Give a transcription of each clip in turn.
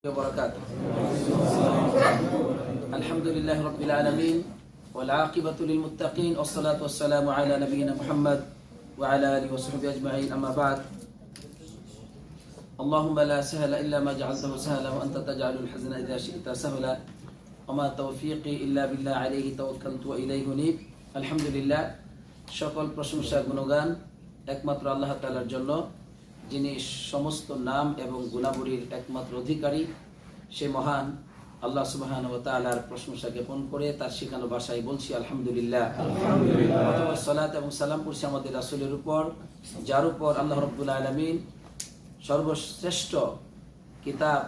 وبركاته. الحمد لله رب العالمين والعاقبة للمتقين والصلاة والسلام على نبينا محمد وعلى آله وصحبه أجمعين. أما بعد، اللهم لا سهل إلا ما جعلته سهلا وأنت تجعل الحزن إذا شئت سهلا وما توفيقي إلا بالله عليه توكلت وإليه أنيب. الحمد لله, সকল প্রশংসা গুণগান একমাত্র আল্লাহ তাআলার জন্য, যিনি সমস্ত নাম এবং গুণাবলীর একমাত্র অধিকারী। সে মহান আল্লাহ সুবহানাহু ওয়া তাআলার প্রশংসা জ্ঞাপন করে তার শেখানো ভাষায় বলছি আলহামদুলিল্লাহ। সালাত এবং সালাম করছি আমাদের রাসূলের উপর, যার উপর আল্লাহ রাব্বুল আলামিন সর্বশ্রেষ্ঠ কিতাব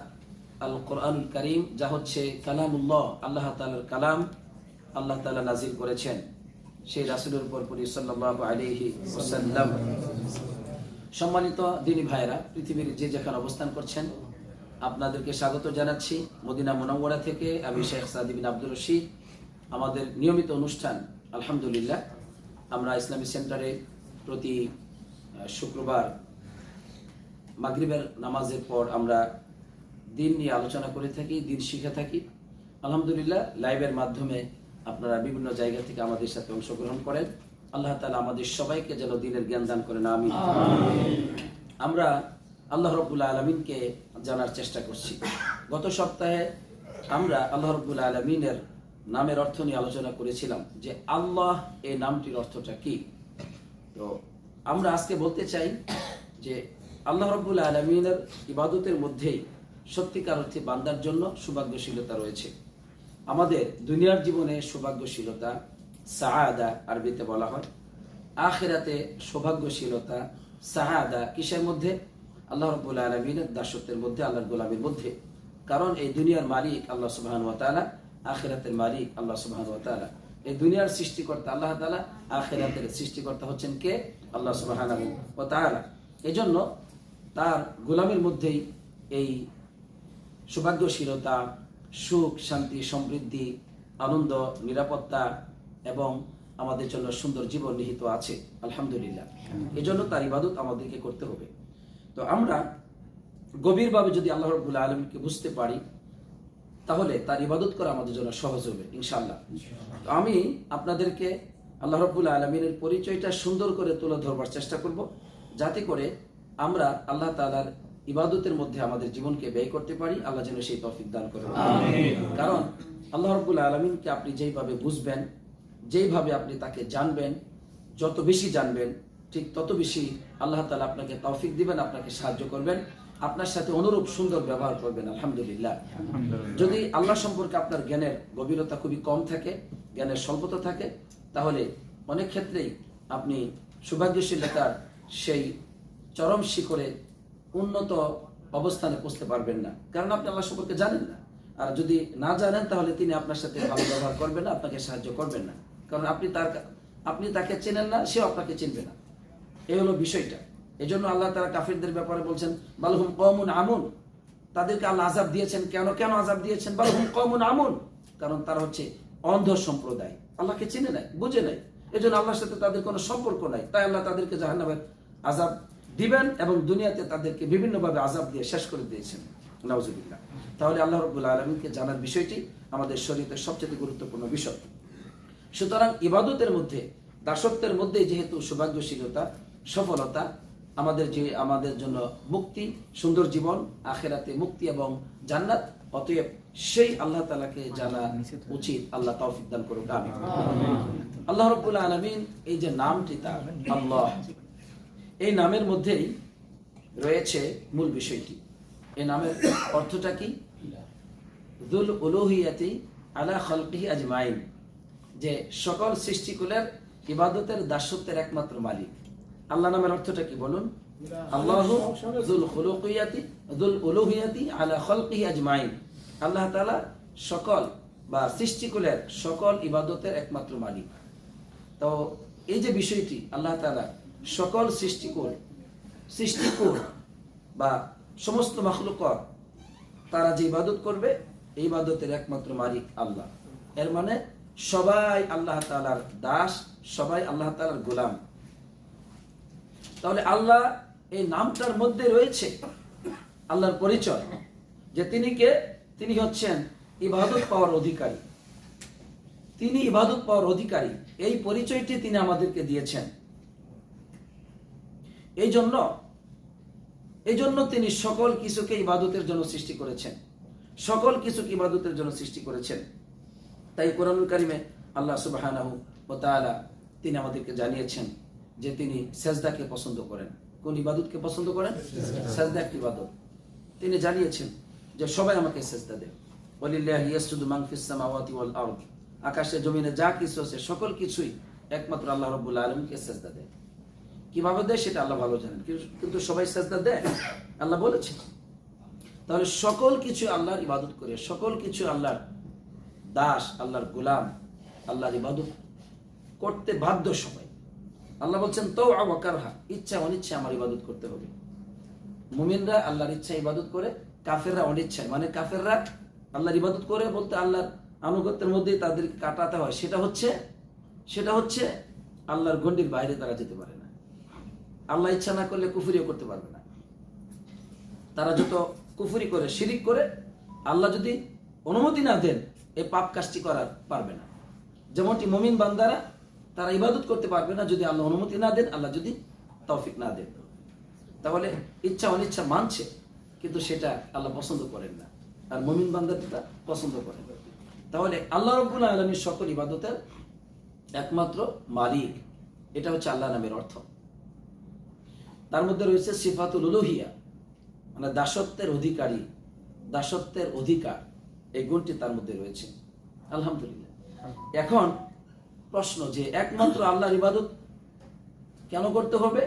আল কোরআনুল কারীম, যা হচ্ছে কালামুল্লাহ, আল্লাহ তাআলার কালাম, আল্লাহ তাআলা নাজিল করেছেন সেই রাসূলের উপর পড়ি সাল্লাল্লাহু আলাইহি ওয়াসাল্লাম। সম্মানিত দিনী ভাইরা, পৃথিবীর যে যেখানে অবস্থান করছেন, আপনাদেরকে স্বাগত জানাচ্ছি মদিনা মুনাওয়ারা থেকে। আমি শেখ সাদি বিন আব্দুর রশিদ। আমাদের নিয়মিত অনুষ্ঠান আলহামদুলিল্লাহ, আমরা ইসলামী সেন্টারে প্রতি শুক্রবার মাগরিবের নামাজের পর আমরা দিন নিয়ে আলোচনা করে থাকি, দিন শিখে থাকি। আলহামদুলিল্লাহ, লাইভের মাধ্যমে আপনারা বিভিন্ন জায়গা থেকে আমাদের সাথে অংশগ্রহণ করেন। আল্লাহ তাআলা আমাদের সবাইকে যেন দ্বীনের জ্ঞান দান করেন, আমিন। আমরা আল্লাহ রাব্বুল আলামিনকে জানার চেষ্টা করছি। গত সপ্তাহে আমরা আল্লাহ রাব্বুল আলামিনের নামের অর্থ নিয়ে আলোচনা করেছিলাম যে আল্লাহ এই নামটির অর্থটা কি। তো আমরা আজকে বলতে চাই যে আল্লাহ রাব্বুল আলামিনের ইবাদতের মধ্যেই সত্যিকার অর্থে বান্দার জন্য সৌভাগ্যশীলতা রয়েছে। আমাদের দুনিয়ার জীবনে সৌভাগ্যশীলতা সাআদা আরবিতে বলা হয়, আখিরাতে সৌভাগ্যশীলতা সাআদা কিসের মধ্যে? আল্লাহ রাব্বুল আলামিনের দাসত্বের মধ্যে, আল্লাহর গোলামের মধ্যে। কারণ এই দুনিয়ার মালিক আল্লাহ সুবহানাহু ওয়া তাআলা, আখিরাতের মালিক আল্লাহ সুবহানাহু ওয়া তাআলা। এই দুনিয়ার সৃষ্টিকর্তা আল্লাহ তাআলা, আখিরাতের সৃষ্টিকর্তা হচ্ছেন কে? আল্লাহ সুবহানাহু ওয়া তাআলা। এজন্য তার গোলামের মধ্যেই এই সৌভাগ্যশীলতা, সুখ, শান্তি, সমৃদ্ধি, আনন্দ, নিরাপত্তা এবং আমাদের জন্য সুন্দর জীবন নিহিত আছে আলহামদুলিল্লাহ। এজন্য তার ইবাদত আমাদেরকে করতে হবে। তো আমরা গভীরভাবে যদি আল্লাহ রাব্বুল আলামিনকে বুঝতে পারি, তাহলে তার ইবাদত করা আমাদের জন্য সহজ হবে ইনশাআল্লাহ। তো আমি আপনাদেরকে আল্লাহ রাব্বুল আলামিনের পরিচয়টা সুন্দর করে তুলে ধরবার চেষ্টা করব, যাতে করে আমরা আল্লাহ তাআলার ইবাদতের মধ্যে আমাদের জীবনকে ব্যয় করতে পারি। আল্লাহ যেন সেই তৌফিক দান করেন, আমিন। কারণ আল্লাহ রাব্বুল আলামিনকে আপনি যেইভাবে বুঝবেন, যেইভাবে আপনি তাকে জানবেন, যত বেশি জানবেন ঠিক তত বেশি আল্লাহ তাআলা আপনাকে তৌফিক দিবেন, আপনাকে সাহায্য করবেন, আপনার সাথে অনুরূপ সুন্দর ব্যবহার করবেন আলহামদুলিল্লাহ। যদি আল্লাহ সম্পর্কে আপনার জ্ঞানের গভীরতা খুবই কম থাকে, জ্ঞানের স্বল্পতা থাকে, তাহলে অনেক ক্ষেত্রেই আপনি সৌভাগ্যশীলতার সেই চরম শিখরে উন্নত অবস্থানে পৌঁছতে পারবেন না, কারণ আপনি আল্লাহ সম্পর্কে জানেন না। আর যদি না জানেন, তাহলে তিনি আপনার সাথে ভালো ব্যবহার করবেন না, আপনাকে সাহায্য করবেন না, কারণ আপনি তাকে চেনেন না, সেও আপনাকে চিনবে না। এই হলো বিষয়টা। এই জন্য আল্লাহ তাআলা কাফিরদের ব্যাপারে বলছেন বালহুম কওমুন আমুন, তাদেরকে আল্লাহ আযাব দিয়েছেন। কেন আযাব দিয়েছেন? বালহুম কওমুন আমুন, কারণ তারা হচ্ছে অন্ধ সম্প্রদায়, আল্লাহকে চিনে নাই, বুঝে নাই। এই জন্য আল্লাহর সাথে তাদের কোনো সম্পর্ক নাই, তাই আল্লাহ তাদেরকে জাহান্নামের আযাব দিবেন এবং দুনিয়াতে তাদেরকে বিভিন্নভাবে আযাব দিয়ে শেষ করে দিয়েছেন, নাউজুবিল্লাহ। তাহলে আল্লাহ রাব্বুল আলামিনকে জানার বিষয়টি আমাদের শরীয়তের সবচেয়ে গুরুত্বপূর্ণ বিষয়। সুতরাং ইবাদতের মধ্যে, দাসত্বের মধ্যে যেহেতু সৌভাগ্যশীলতা, সফলতা, আমাদের জন্য মুক্তি, সুন্দর জীবন, আখিরাতে মুক্তি এবং জান্নাত, অতএব সেই আল্লাহ তাআলাকে জানা উচিত। আল্লাহ তৌফিক দান করুক, আমিন। আল্লাহ রাব্বুল আলামিন এই যে নামটি তার আল্লাহ, এই নামের মধ্যেই রয়েছে মূল বিষয়টি। এই নামের অর্থটা কি? যুল উলুহিয়াতি আলা খালকিহি আজমাইন, যে সকল সৃষ্টিকুলের ইবাদতের দাসত্বের একমাত্র মালিক। আল্লাহ নামের অর্থটা কি বলুন? আল্লাহু যুল খুলুকিয়াতি যুল উলুহিয়াতি আলা খালকিহি আজমাইন। আল্লাহ তাআলা সকল বা সৃষ্টিকুলের সকল ইবাদতের একমাত্র মালিক। তো এই যে বিষয়টি, আল্লাহ তাআলা সকল সৃষ্টিকুল বা সমস্ত মাখলুকাত তারা যে ইবাদত করবে, এই ইবাদতের একমাত্র মালিক আল্লাহ। এর মানে সবাই আল্লাহ তাআলার দাস, সবাই আল্লাহ তাআলার গোলাম। তাহলে আল্লাহ এই নামটার মধ্যে রয়েছে আল্লাহর পরিচয়। যে তিনি কে? তিনি হচ্ছেন ইবাদত পাওয়ার অধিকারী। তিনি ইবাদত পাওয়ার অধিকারী, এই পরিচয়টি তিনি আমাদেরকে দিয়েছেন। এই জন্য তিনি সকল কিছুকে ইবাদতের জন্য সৃষ্টি করেছেন, সকল কিছুকে ইবাদতের জন্য সৃষ্টি করেছেন। তাই কোরআনুল কারিমে আল্লাহ সুবহানাহু ওয়া তাআলা তিনি আমাদেরকে জানিয়েছেন যে তিনি সেজদাকে পছন্দ করেন। কোন ইবাদতকে পছন্দ করেন? সেজদা একটি ইবাদত। তিনি জানিয়েছেন যে সবাই আমাকে সেজদা দেয়। ওয়ালিল্লাহি ইয়াসজুদু মান ফিস সামাওয়াতি ওয়াল আরদ, আকাশে জমিনে যা কিছু আছে সকল কিছুই একমাত্র আল্লাহ রাব্বুল আলামিনকে সেজদা দেয়। কিভাবে দেয় সেটা আল্লাহ ভালো জানেন, কিন্তু সবাই সেজদা দেয় আল্লাহ বলেছেন। তাহলে সকল কিছু আল্লাহর ইবাদত করে, সকল কিছু আল্লাহর দাস, আল্লাহর গোলাম, আল্লাহর ইবাদত করতে বাধ্য সবাই। আল্লাহ বলছেন তাওআ ওয়া কারহা, ইচ্ছা অনিচ্ছা আমার ইবাদত করতে হবে। মুমিনরা আল্লাহর ইচ্ছা ইবাদত করে, কাফেররা অনিচ্ছায়, মানে কাফেররা আল্লাহর ইবাদত করে বলতে আল্লাহর আনুগত্যের মধ্যে তাদেরকে কাটাতে হয়, সেটা হচ্ছে আল্লাহর গণ্ডির বাইরে তারা যেতে পারে না। আল্লাহ ইচ্ছা না করলে কুফরিও করতে পারবে না। তারা যত কুফরি করে, শিরিক করে, আল্লাহ যদি অনুমতি না দেন এই পাপ কাজটি করার পারবে না। যেমনটি মুমিন বান্দারা তারা ইবাদত করতে পারবে না যদি আল্লাহ অনুমতি না দেন, আল্লাহ যদি তৌফিক না দেন। তাহলে ইচ্ছা অনিচ্ছা মানছে, কিন্তু সেটা আল্লাহ পছন্দ করেন না, আর মুমিন বান্দারা পছন্দ করেন। তাহলে আল্লাহ রাব্বুল আলামিন সকল ইবাদতের একমাত্র মালিক, এটা হচ্ছে আল্লাহ নামের অর্থ। তার মধ্যে রয়েছে সিফাতুল উলুহিয়া, মানে দাসত্বের অধিকারী, দাসত্বের অধিকার, এই গুণটি তার মধ্যে রয়েছে। আলহামদুলিল্লাহ। এখন প্রশ্ন যে একমাত্র আল্লাহর ইবাদত কেন করতে হবে?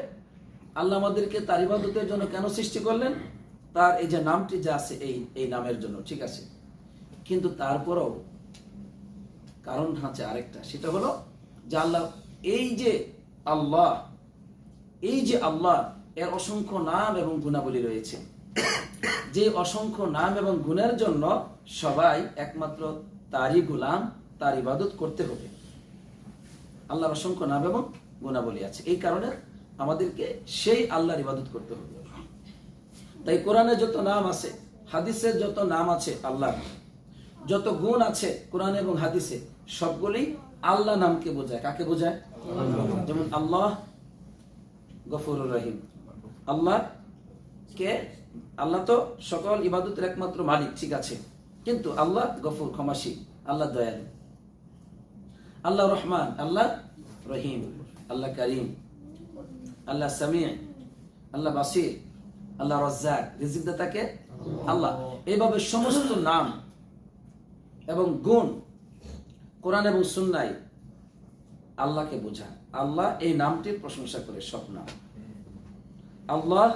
আল্লাহ আমাদেরকে তার ইবাদতের জন্য কেন সৃষ্টি করলেন? তার এই যে নামটি যা আছে এই নামের জন্য, ঠিক আছে। কিন্তু তারপরও কারণ আছে আরেকটা, সেটা হলো যে এই যে আল্লাহ এর অসংখ্য নাম এবং গুণাবলী রয়েছে। যে অসংখ্য নাম এবং গুণের জন্য সবাই একমাত্র তারই গোলাম, তার ইবাদত করতে হবে। আল্লাহর অসংখ্য নাম এবং গুণাবলী আছে, এই কারণে আমাদেরকে সেই আল্লাহর ইবাদত করতে হবে। তাই কোরআনে যত নাম আছে, হাদিসে যত নাম আছে, আল্লাহ যত গুণ আছে কোরআন এবং হাদিসে, সবগুলোই আল্লাহ নামকে বোঝায়। কাকে বোঝায়? যেমন আল্লাহ গফুরুর রহিম। আল্লাহ তো সকল ইবাদতের একমাত্র মালিক, ঠিক আছে, কিন্তু আল্লাহ গফুর, ক্ষমাশীল, আল্লাহ দয়ালু, আল্লাহ রহমান, আল্লাহ রহিম, আল্লাহ করিম, আল্লাহ সামি, আল্লাহ বাসির, আল্লাহ রাজ্জাক, রিজিক দাতাকে আল্লাহ। এইভাবে সমস্ত নাম এবং গুণ কোরআন এবং সুন্নায় আল্লাহকে বোঝায়। আল্লাহ এই নামটির প্রশংসা করে সব নাম, আল্লাহ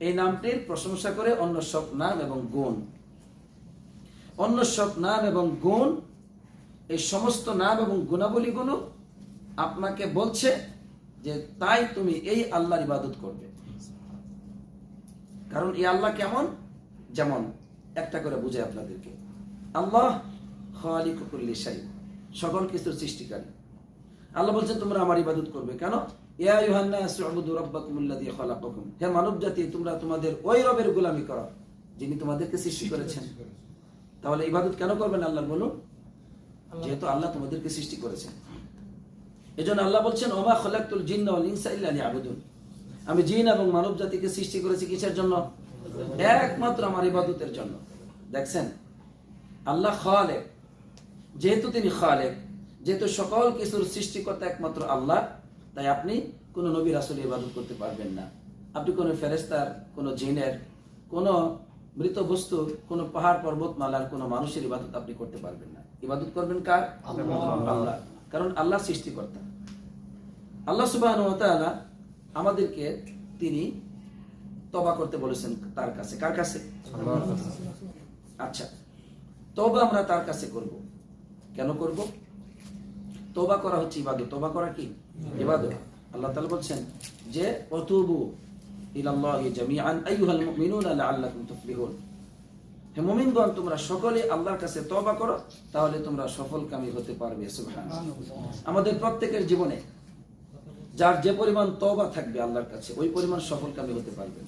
এই নামটির প্রশংসা করে অন্য সব নাম এবং গুণ, অন্য সব নাম এবং গুণ, এই সমস্ত নাম এবং গুণাবলীগুলো আপনাকে বলছে যে তাই তুমি এই আল্লাহর ইবাদত করবে। কারণ এই আল্লাহ কেমন? যেমন একটা করে বুঝে আপনাদেরকে, আল্লাহ খালিকু কুল্লি শাই, সকল কিছুর সৃষ্টিকারী। আল্লাহ বলছেন তোমরা আমার ইবাদত করবে। কেন? ইয়া আইয়ুহান নাস উবুদু রাব্বাকুমুল্লাযী খালাকাকুম, হে মানব জাতি তোমরা তোমাদের ওই রবের গোলামি করো যিনি তোমাদেরকে সৃষ্টি করেছেন। তাহলে ইবাদত কেন করবেন আল্লাহর? বলুন, যেহেতু আল্লাহ তোমাদেরকে সৃষ্টি করেছেন। এজন্য আল্লাহ বলছেন ওমা খালাকতুল জিন্না ওয়াল ইনসা ইল্লা লিয়াবুদুন, আমি জিন এবং মানব জাতিকে সৃষ্টি করেছি কিসের জন্য? একমাত্র আমার ইবাদতের জন্য। দেখছেন, আল্লাহ খালেক, যেহেতু তিনি খালেক, যেহেতু সকল কিছুর সৃষ্টিকর্তা একমাত্র আল্লাহ, তাই আপনি কোন নবী রাসূলের ইবাদত করতে পারবেন না। আপনি কোন ফেরেশতার, কোন জিনের, কোন মৃত বস্তুর, কোন পাহাড় পর্বতমালার, কোন মানুষের ইবাদত আপনি করতে পারবেন না। ইবাদত করবেন কার? আল্লাহ। কারণ আল্লাহ সৃষ্টিকর্তা। আল্লাহ সুবহানাহু ওয়া তাআলা আমাদেরকে তিনি তওবা করতে বলেছেন তার কাছে। কার কাছে? আচ্ছা, তওবা আমরা তার কাছে করব। কেন করব? তওবা করা হচ্ছে ইবাদত। তওবা করা কি? ইবাদত। আল্লাহ তাআলা বলছেন যে ওয়াতুবু ইলাল্লাহি জামিআন আইয়ুহাল মুমিনুনা লাআল্লাকুম তুফলিহুন, হে মুমিনগণ তোমরা সকলে আল্লাহর কাছে তওবা করো, তাহলে তোমরা সফলকামী হতে পারবে। সুবহানাল্লাহ। আমাদের প্রত্যেকের জীবনে যার যে পরিমাণ তওবা থাকবে আল্লাহর কাছে, ওই পরিমাণ সফলকামী হতে পারবে।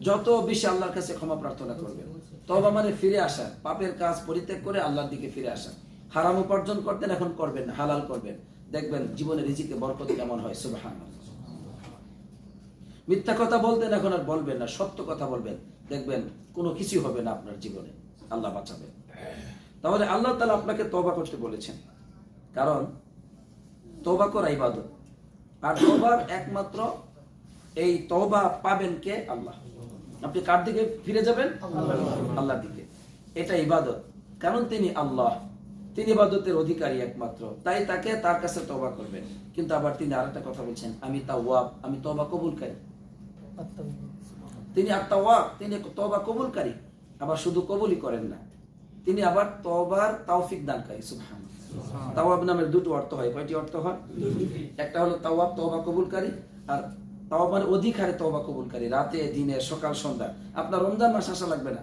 যত বেশি আল্লাহর কাছে ক্ষমা প্রার্থনা করবেন। তওবা মানে ফিরে আসা, পাপের কাজ পরিত্যাগ করে আল্লাহর দিকে ফিরে আসা। হারাম উপার্জন করতেন, এখন করবেন না, হালাল করবেন, দেখবেন জীবনে রিজিকে বরকত কেমন হয়। সুবহানাল্লাহ। মিথ্যা কথা বলতেন, এখন আর বলবেন না, সত্য কথা বলবেন, দেখবেন কোনো কিছু হবে না আপনার জীবনে, আল্লাহ বাঁচাবেন। তাহলে আল্লাহ তাআলা আপনাকে তওবা করতে বলেছেন, কারণ তওবা করা ইবাদত। আর তওবার একমাত্র এই তওবা পাবেন কে? আল্লাহ। আপনি কার দিকে ফিরে যাবেন? আল্লাহর দিকে। এটা ইবাদত, কারণ তিনি আল্লাহ, তিনি ইবাদতের অধিকারী একমাত্র, তাই তাকে তার কাছে তওবা করবেন। কিন্তু আবার তিনি আরেকটা কথা বলছেন, আমি তাওয়াব, আমি তওবা কবুলকারী। তিনি আত-তাওয়াব, তিনি তওবা কবুলকারী। আবার শুধু কবুলই করেন না, তিনি আবার তওবার তৌফিক দানকারী। সুবহানাল্লাহ। তাওয়াব নামের দুটো অর্থ হয়। কয়টি অর্থ হয়? একটা হলো তাওয়াব, তওবা কবুলকারী, আর তাওবা মানে অধিকারে তওবা কবুলকারী, রাতে দিনে সকাল সন্ধ্যা। আপনার রমজান মাস আসা লাগবে না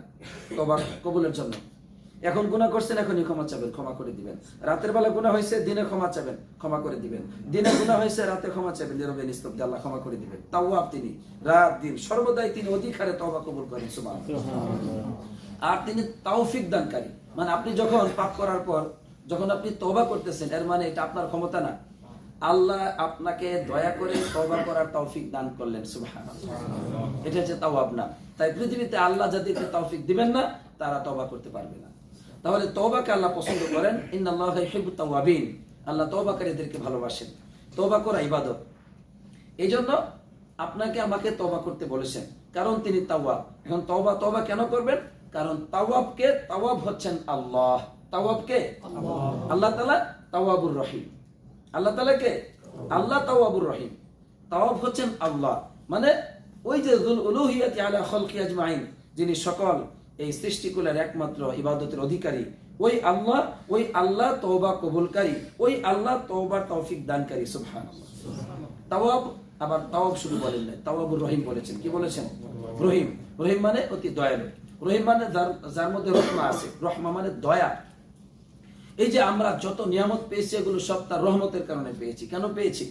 তওবা কবুলের জন্য। এখন গুনাহ করছেন, এখনই ক্ষমা চাবেন, ক্ষমা করে দিবেন। রাতের বেলা গুনাহ হয়েছে, দিনে ক্ষমা চাবেন, ক্ষমা করে দিবেন। দিনে গুনাহ হয়েছে, রাতে ক্ষমা চাবেন, নীরবে নিস্তব্ধে আল্লাহ ক্ষমা করে দিবেন। তাওয়াব তিনি, রাত দিন সর্বদাই তিনি অধিকারে তওবা কবুল করেন। সুবহানাল্লাহ। আর তিনি তৌফিক দানকারী, মানে আপনি যখন পাপ করার পর যখন আপনি তওবা করতেছেন, এর মানে এটা আপনার ক্ষমতা না, আল্লাহ আপনাকে দয়া করে তওবা করার তৌফিক দান করলেন। সুবহানাল্লাহ। এটা হচ্ছে তাওয়াব না। তাই পৃথিবীতে আল্লাহ যাদেরকে তৌফিক দিবেন না, তারা তওবা করতে পারবে না। তাহলে তওবাকে আল্লাহ পছন্দ করেন। ইন্নাল্লাহা ইউহিব্বুত তাওয়াবিন, আল্লাহ তওবাকারীদেরকে ভালোবাসেন। তওবা করা ইবাদত। এইজন্য আপনাকে আমাকে তওবা করতে বলেছেন, কারণ তিনি তাওয়াব। এখন তওবা কেন করবেন? কারণ তাওয়াব হচ্ছেন আল্লাহ। তাওয়াবকে আল্লাহ তাআলা তাওয়াবুর রহিম। আল্লাহ তাআলা কে? আল্লাহ তাওয়াবুর রহিম। তাওয়াব হচ্ছেন আল্লাহ, মানে ওই যে যুল উলুহিয়াতি আলা খালকি আজমাইন, যিনি সকল এই সৃষ্টিকুলের একমাত্র ইবাদতের অধিকারী, ওই আল্লাহ তওবা কবুলকারী, ওই আল্লাহ তওবার তৌফিক দানকারী। সুবহানাল্লাহ। তাওয়াব, আবার তাওয়াব শুধু বলেন না, তাওয়াবুর রহিম বলেছেন। কি বলেছেন? রহিম। রহিম মানে অতি দয়ালু। রহিম মানে যার মধ্যে রহমা আছে। রহমা মানে দয়া। এই যে আমরা যত নিয়ামত পেয়েছি, এগুলো সব তার রহমতের কারণে পেয়েছি। কেন পেয়েছি?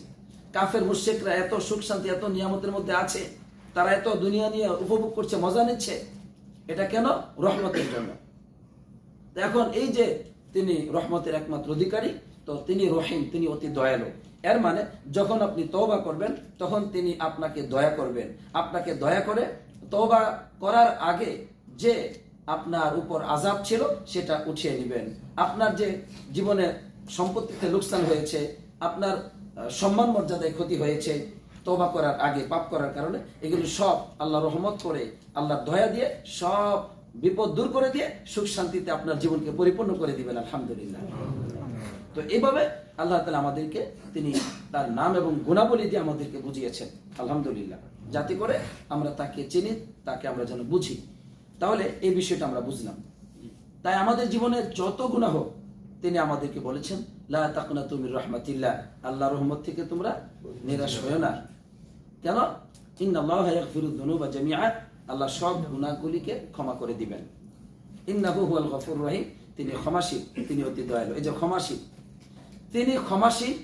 কাফের মুশরিকরা এত সুখ শান্তি, এত নিয়ামতের মধ্যে আছে, তারা এত দুনিয়া নিয়ে উপভোগ করছে, মজা নিচ্ছে, এটা কেন? রহমতের জন্য। এখন এই যে তিনি রহমতের একমাত্র অধিকারী, তো তিনি রহিম, তিনি অতি দয়ালু। এর মানে যখন আপনি তওবা করবেন, তখন তিনি আপনাকে দয়া করবেন। আপনাকে দয়া করে তওবা করার আগে যে আপনার উপর আযাব ছিল, সেটা উঠিয়ে নেবেন। আপনার যে জীবনে সম্পত্তিতে লোকসান হয়েছে, আপনার সম্মান মর্যাদায় ক্ষতি হয়েছে তওবা করার আগে পাপ করার কারণে, এগুলো সব আল্লাহ রহমত করে, আল্লাহর দয়া দিয়ে সব বিপদ দূর করে দিয়ে সুখ শান্তিতে আপনার জীবনকে পরিপূর্ণ করে দিবেন। আলহামদুলিল্লাহ। তো এইভাবে আল্লাহ তাআলা আমাদেরকে তিনি তার নাম এবং গুণাবলী দিয়ে আমাদেরকে বুঝিয়েছেন। আলহামদুলিল্লাহ। যাতে করে আমরা তাকে চিনি, তাকে আমরা যেন বুঝি। তাহলে এই বিষয়টা আমরা বুঝলাম। তাই আমাদের জীবনে যত গুনাহ হোক, তিনি আমাদেরকে বলেছেন, লা তাকনাতু মির রাহমাতিল্লাহ, আল্লাহর রহমত থেকে তোমরা নিরাশ হয়ো না। কেন? ইন্নাল্লাহা ইয়াগফিরুয যুনুবা জামিআ, আল্লাহ সব গুনাহগুলিকে ক্ষমা করে দিবেন। ইন্নাহু হুয়াল গফুরুর রহিম, তিনি ক্ষমাশীল, তিনি অতি দয়ালু। এই যে ক্ষমাশীল, তিনি ক্ষমাশীল,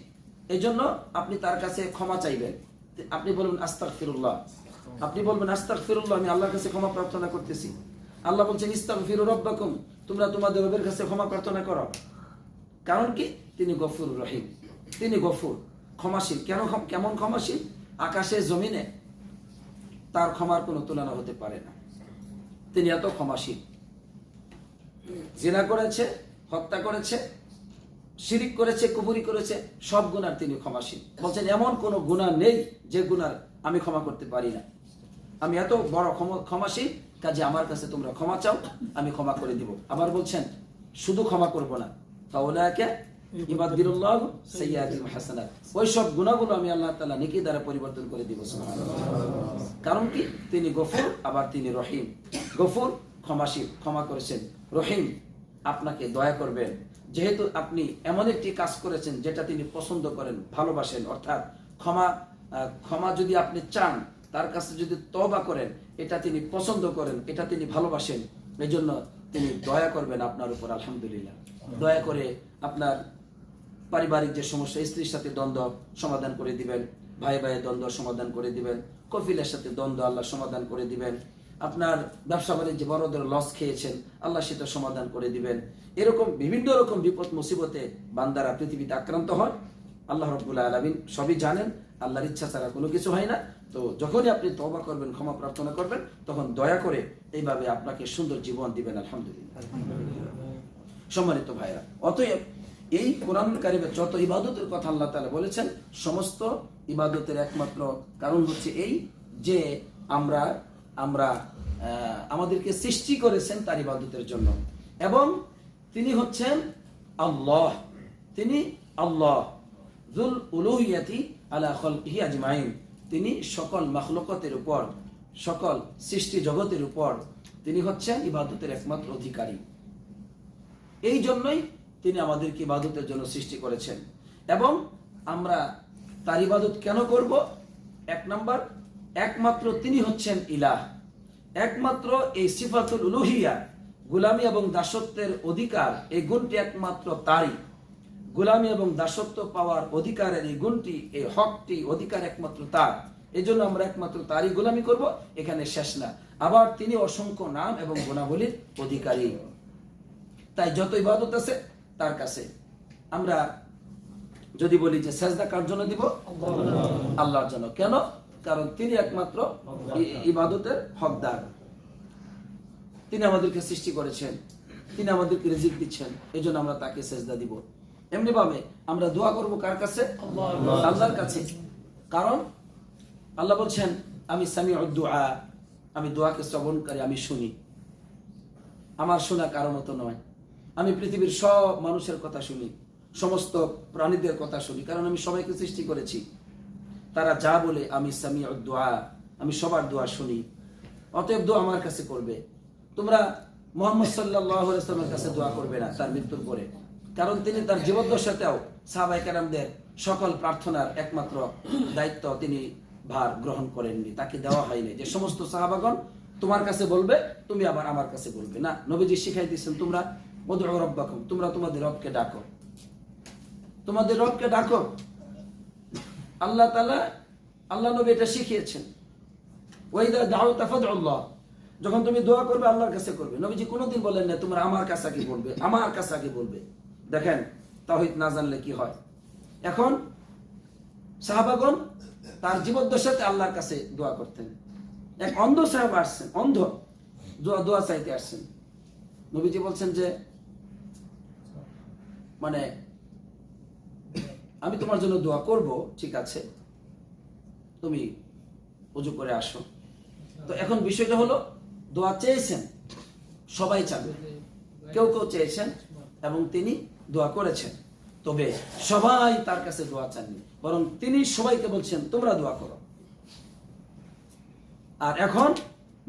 এজন্য আপনি তার কাছে ক্ষমা চাইবেন। আপনি বলবেন আস্তাগফিরুল্লাহ, আপনি বলবেন আস্তাগফিরুল্লাহ, আমি আল্লাহর কাছে ক্ষমা প্রার্থনা করতেছি। আল্লাহ বলছেন ইস্তাগফিরু রাব্বাকুম, তোমরা তোমাদের রবের কাছে ক্ষমা প্রার্থনা করো। কারণ কি? তিনি গফুরুর রহিম, তিনি গফুর, ক্ষমাশীল। কেমন ক্ষমাশীল? আকাশে জমিনে তার ক্ষমার কোনো তুলনা হতে পারে না। তিনি এত ক্ষমাশীল। জিনা করেছে, হত্যা করেছে, শিরিক করেছে, কুফরি করেছে, সব গুনার তিনি ক্ষমাশীল। বলছেন এমন কোন গুনাহ নেই যে গুনার আমি ক্ষমা করতে পারি না। আমি এত বড় ক্ষমাশীল, কাজে আমার কাছে তোমরা ক্ষমা চাও, আমি ক্ষমা করে দিব। আবার বলছেন শুধু ক্ষমা করব না, ফাউলাকা ইবাদদিরুল্লাহ সাইয়্যাতিহিম হাসানাত, ওই সব গুনাহগুলো আমি আল্লাহ তাআলা নেকি দ্বারা পরিবর্তন করে দিব। সুবহানাল্লাহ। কারণ কি? তিনি গফুর, আবার তিনি রহিম। গফুর ক্ষমাশীল, ক্ষমা করেছেন। রহিম আপনাকে দয়া করবেন, যেহেতু আপনি এমন একটি কাজ করেছেন যেটা তিনি পছন্দ করেন, ভালোবাসেন। অর্থাৎ ক্ষমা যদি আপনি চান, তার কাছে যদি তওবা করেন, এটা তিনি পছন্দ করেন, এটা তিনি ভালোবাসেন। এই জন্য তিনি দয়া করবেন আপনার উপর। আলহামদুলিল্লাহ। দয়া করে আপনার পারিবারিক যে সমস্যা, স্ত্রীর সাথে দ্বন্দ্ব সমাধান করে দিবেন, ভাই ভাইয়ের দ্বন্দ্ব সমাধান করে দিবেন, কফিলের সাথে দ্বন্দ্ব আল্লাহ সমাধান করে দিবেন, আপনার ব্যবসা বাণিজ্যে বড় ধরনের লস খেয়েছেন, আল্লাহ সেটা সমাধান করে দিবেন। এরকম বিভিন্ন রকম বিপদ মুসিবতে বান্দারা পৃথিবীতে আক্রান্ত হয়। আল্লাহ রাব্বুল আলামিন সবই জানেন, আল্লাহর ইচ্ছা ছাড়া কোনো কিছু হয় না। তো যখনই আপনি তওবা করবেন, ক্ষমা প্রার্থনা করবেন, তখন দয়া করে এইভাবে আপনাকে সুন্দর জীবন দিবেন। আলহামদুলিল্লাহ। সম্মানিত ভাইরা, অতএব এই কোরআনুল কারীমে যত ইবাদতের কথা আল্লাহ তাআলা বলেছেন, সমস্ত ইবাদতের একমাত্র কারণ হচ্ছে এই যে আমরা আমাদেরকে সৃষ্টি করেছেন তার ইবাদতের জন্য, এবং তিনি হচ্ছেন আল্লাহ। তিনি আল্লাহ যুল উলুহিয়াতি আলা খালকিহি আজমাইন। তিনি সকল মাখলুকাতের উপর, সকল সৃষ্টি জগতের উপর তিনি হচ্ছেন ইবাদতের একমাত্র অধিকারী। এই জন্যই তিনি আমাদেরকে ইবাদতের জন্য সৃষ্টি করেছেন। এবং আমরা তার ইবাদত কেন করব? এক নাম্বার, একমাত্র তিনি হচ্ছেন ইলাহ। একমাত্র এই সিফাতুল উলুহিয়া, গোলামি এবং দাসত্বের অধিকার, এই গুণটি একমাত্র তারই। গোলামি এবং দাসত্ব পাওয়ার অধিকারের এই গুণটি, এই হকটি, অধিকার একমাত্র তার। এই জন্য আমরা একমাত্র তারই গোলামি করব, এখানে শেষ না। আবার তিনি অসংখ্য নাম এবং গুণাবলীর অধিকারী। তাই যত ইবাদত আছে তার কাছে। আমরা যদি বলি যে সেজদা কার জন্য দিব? আল্লাহর জন্য। কেন? কারণ তিনি একমাত্র ইবাদতের হকদার। তিনি আমাদেরকে সৃষ্টি করেছেন, তিনি আমাদেরকে রিজিক দিচ্ছেন, এই জন্য আমরা তাকে সেজদা দিব। এমনি ভাবে আমরা দোয়া করব কার কাছে? আল্লাহর কাছে। কারণ আল্লাহ বলছেন, আমি সামিউদ দুআ, আমি দোয়াকে শ্রবণকারী, আমি শুনি। আমার শোনা কারো মতো নয়। আমি পৃথিবীর সব মানুষের কথা শুনি, সমস্ত প্রাণীদের কথা শুনি, কারণ আমি সবাইকে সৃষ্টি করেছি। তারা যা বলে আমি সামিউদ দুআ, আমি সবার দোয়া শুনি। অতএব দোয়া আমার কাছে করবে। তোমরা মুহাম্মদ সাল্লাল্লাহু আলাইহি ওয়াসাল্লামের কাছে দোয়া করবে না তার মৃত্যুর পরে, কারণ তিনি তার জীবদ্দশাতেও সাহাবায়ে কেরামদের সকল প্রার্থনার একমাত্র দায়িত্ব তিনি ভার গ্রহণ করেননি, তাকে দেওয়া হয়নি যে সমস্ত সাহাবাগণ তোমার কাছে বলবে, তুমি আবার আমার কাছে বলবে না। নবীজি শিখাই দিয়েছেন, তোমরা উদউ রাব্বাকুম, তোমরা তোমাদের রবকে ডাকো, তোমাদের রবকে ডাকো। আল্লাহ তাআলা, আল্লাহ নবী এটা শিখিয়েছেন, ওয়াইদা দাউতা ফাদউল্লাহ, যখন তুমি দোয়া করবে আল্লাহর কাছে করবে। নবীজি কোনোদিন বলেন না তোমরা আমার কাছে কি বলবে, আমার কাছে কি বলবে। দেখেন তাওহীদ না জানলে কি হয়। এখন সাহাবাগণ তার জীবদ্দশাতে আল্লাহর কাছে দোয়া করতেন। এক অন্ধ সাহাবা আসছেন, অন্ধ, দোয়া চাইতে আসছেন। নবীজি বলছেন যে মানে আমি তোমার জন্য দোয়া করব, ঠিক আছে, তুমি ওযু করে আসো। তো এখন বিষয়টা হলো, দোয়া চেয়েছেন, সবাই চাবে, কেউ কেউ চেয়েছেন এবং তিনি দোয়া করেছেন, তবে সবাই তার কাছে দোয়া চাননি, বরং তিনি সবাইকে বলছেন তোমরা দোয়া করো। আর এখন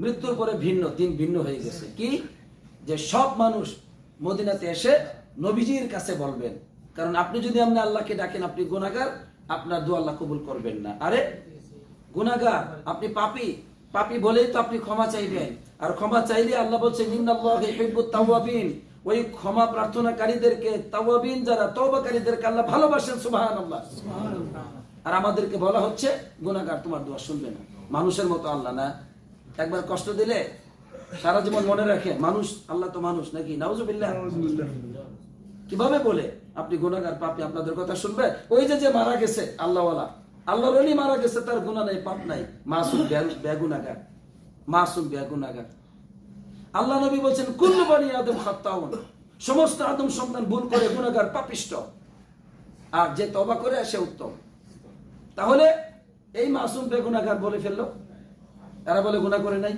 মৃত্যুর পরে দিন ভিন্ন হয়ে গেছে। কি? যে সব মানুষ মদিনাতে এসে নবীজির কাছে বলবেন, কারণ আপনি যদি আপনি আল্লাহকে ডাকেন আপনি গুনাহগার, আপনার দোয়া আল্লাহ কবুল করবেন না। আরে গুনাহগার, আপনি পাপী, পাপী বলেই তো আপনি ক্ষমা চাইবেন, আর ক্ষমা চাইলে আল্লাহ বলছেন ইন্নাল্লাহা ইউহিব্বুত তাওয়াবিন, ওই ক্ষমা প্রার্থনাকারীদেরকে, তাওয়াবিন যারা তওবাকারীদেরকে আল্লাহ ভালোবাসেন। সুবহানাল্লাহ। আর আমাদেরকে বলা হচ্ছে গুনাহগার, তোমার দোয়া শুনবে না। মানুষের মতো আল্লাহ না, একবার কষ্ট দিলে সারা জীবন মনে রাখে মানুষ, আল্লাহ তো মানুষ নাকি? নাউজুবিল্লাহ। কিভাবে বলে আপনি গুনাহগার, পাপী, আপনাদের কথা শুনবে? ওই যে মারা গেছে আল্লাহওয়ালা, আল্লাহর ওলি মারা গেছে, তার গুনাহ নাই, পাপ নাই, মাসুম বেগুনাহগার, মাসুম বেগুনাহগার। আল্লাহ নবী বলেন কুল্লু বনি আদম খাত্তাউন, সমস্ত আদম সন্তান ভুল করে, গুনাহগার, পাপিষ্ট, আর যে তওবা করে সে উত্তম। তাহলে এই মাসুম বেগুনাহগার বলে ফেললো, এরা বলে গুনাহ করে নাই,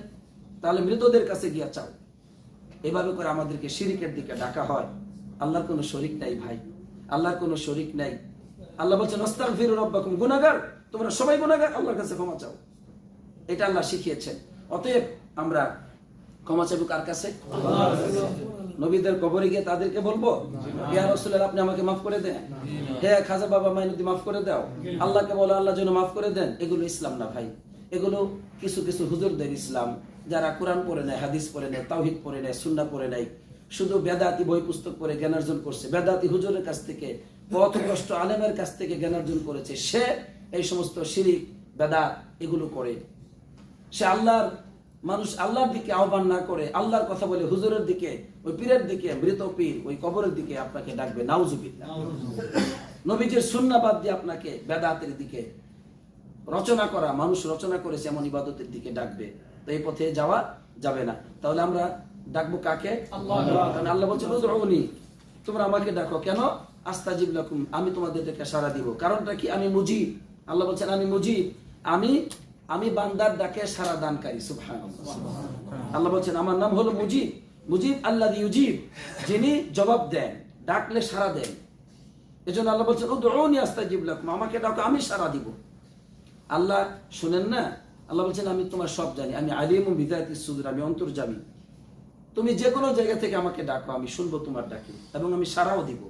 তাহলে মৃতদের কাছে গিয়া চাও। এভাবে করে আমাদেরকে শিরকের দিকে ডাকা হয়। আল্লাহর কোনো শরীক নাই ভাই, আল্লাহর কোনো শরীক নাই। আল্লাহ বলছেন আস্তাগফিরু রাব্বাকুম, গুনাহগার, তোমরা সবাই গুনাহগার, আল্লাহর কাছে ক্ষমা চাও। এটা আল্লাহ শিখিয়েছেন। অতএব আমরা ক্ষমা চাইব কার কাছে? আল্লাহর কাছে। নবীদের কবরে গিয়ে তাদেরকে বলবো ইয়া রাসূলুল্লাহ আপনি আমাকে maaf করে দেন, হে খাজা বাবা মাইনুদ্দিন maaf করে দাও, আল্লাহকে বলো আল্লাহ যেন maaf করে দেন। এগুলো ইসলাম না ভাই। এগুলো কিছু কিছু হুজুরদের ইসলাম, যারা কোরআন পড়ে নেয়, হাদিস পড়ে নেয়, তাওহীদ পড়ে নেয়, সুন্নাহ পড়ে নেয়, শুধু বেদাতি বই পুস্তক পড়ে জ্ঞান অর্জন করছে, বেদাতি হুজুরের কাছ থেকে, পথভ্রষ্ট আলেমের কাছ থেকে জ্ঞান অর্জন করেছে। সে এই সমস্ত শিরিক, বেদাত এগুলো করে, সে আল্লাহর মানুষ আল্লাহর দিকে আহ্বান না করে আল্লাহর কথা বলে হুজুরের দিকে, ওই পীরের দিকে, মৃত পীর, ওই কবরের দিকে আপনাকে ডাকবে, নাউজুবিল্লাহ। নবীজির সুন্নাহ বাদ দিয়ে আপনাকে বেদাতের দিকে রচনা করা, মানুষ রচনা করেছে এমন ইবাদতের দিকে ডাকবে। তো এই পথে যাওয়া যাবে না। তাহলে আমরা ডাকবো কাকে? আল্লাহ। কারণ আল্লাহ বলছেন উদউনি, তোমরা আমাকে ডাকো। কেন? আস্তাজিব লাকুম, আমি তোমাদের ডেকে সাড়া দিব। কারণটা কি? আমি মুজিব। আল্লাহ বলছেন আমি মুজিব, আমি বান্দার ডাকে সাড়া দানকারী। সুবহানাল্লাহ। আল্লাহ বলছেন আমার নাম হলো মুজিব। মুজিব আল্লাযী ইউজিব, যিনি জবাব দেন, ডাকলে সাড়া দেন। এজন্য আল্লাহ বলছেন উদউনি আস্তাজিব লাকুম, আমাকে ডাকো আমি সাড়া দিব। আল্লাহ শুনেন না? আল্লাহ বলছেন আমি তোমার সব জানি, আমি আলিমুম বিযাতিস সুদূর, আমি অন্তর্যামী। তুমি যে কোনো জায়গা থেকে আমাকে ডাকো, আমি শুনবো তোমার ডাকে এবং আমি সাড়াও দিব।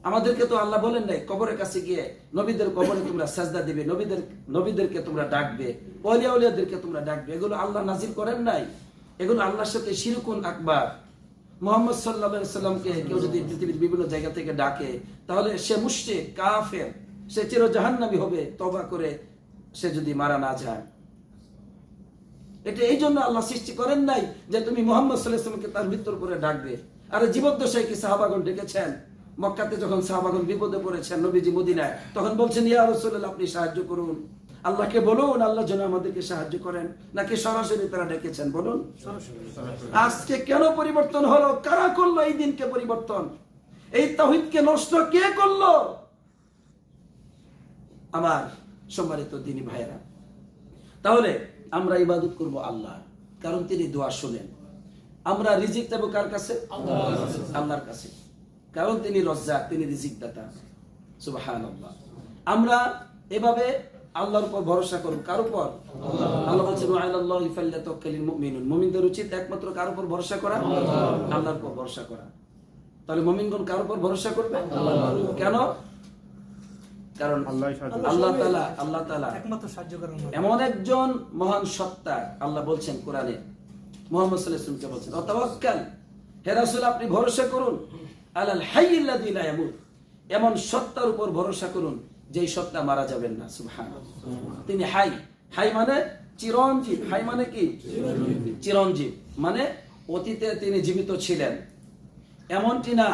আমাদেরকে তো আল্লাহ বলেন নাই কবরের কাছে গিয়ে নবীদের কবরে তোমরা সাজদা দিবে, নবীদেরকে তোমরা ডাকবে, ওলিয়া উলিয়াদেরকে তোমরা ডাকবে। এগুলো আল্লাহ নাজিল করেন নাই। এগুলো আল্লাহর সাথে শিরকুন আকবার। মুহাম্মদ সাল্লাল্লাহু আলাইহি সাল্লামকে কেউ যদি পৃথিবীর বিভিন্ন জায়গা থেকে ডাকে, তাহলে সে মুশরিক, কাফের, সে চির জাহান্নামী হবে, তওবা করে সে যদি মারা না যায়। এটা এই জন্য আল্লাহ সৃষ্টি করেন নাই যে তুমি মুহাম্মদ সাল্লাল্লাহু আলাইহি ওয়াসাল্লামকে তার মৃত্যুর পরে ডাকবে। আর জীবদ্দশায় কি সাহাবাগণ ডেকেছেন? মক্কাতে যখন সাহাবাগণ বিপদে পড়েছেন, নবীজি মদিনায়, তখন বলছেন ইয়া রাসূলুল্লাহ আপনি সাহায্য করুন, আল্লাহকে বলুন আল্লাহ যেন আমাদেরকে সাহায্য করেন। নাকি সরাসরি তারা ডেকেছেন? বলুন। আজকে কেন পরিবর্তন হলো? কারা করলো এই দিনকে পরিবর্তন? এই তাওহীদকে নষ্ট কে করলো? আমার সম্মানিত দ্বীনী ভাইয়েরা, তাহলে আমরা ইবাদত করব আল্লাহ, কারণ তিনি দোয়া শুনেন। আমরা রিজিক দেব কার কাছে? আল্লাহর কাছে, কারণ তিনি রজ্জাক, তিনি রিজিক দাতা। সুবহানাল্লাহ। আমরা এভাবে আল্লাহর উপর ভরসা করব। কার উপর? আল্লাহ বলেছেন আলাল্লাহি ফাল্যাতাওয়াক্কালিল মুমিনুন, মুমিনদের উচিত একমাত্র কার উপর ভরসা করা? আল্লাহর উপর ভরসা করা। তাহলে মুমিনগণ কার উপর ভরসা করবে? আল্লাহর। কেন? কারণ আল্লাহ তাআলা একমাত্র সাহায্যকার, এমন একজন মহান সত্তা। আল্লাহ বলছেন কোরআনে, মুহাম্মদ সাল্লাল্লাহু আলাইহি ওয়াসাল্লামকে বলছেন ওয়াতাওয়াক্কাল, হে রাসূল আপনি ভরসা করুন, আলাল হাইয়্যিল্লাযী লা ইয়ামুত, এমন সত্তার উপর ভরসা করুন যেই সত্তা মারা যাবেন না। সুবহানাল্লাহ। তিনি হাই, হাই মানে চিরঞ্জীব। হাই মানে কি? চিরঞ্জীব মানে অতীতে তিনি জীবিত ছিলেন, এমনটি না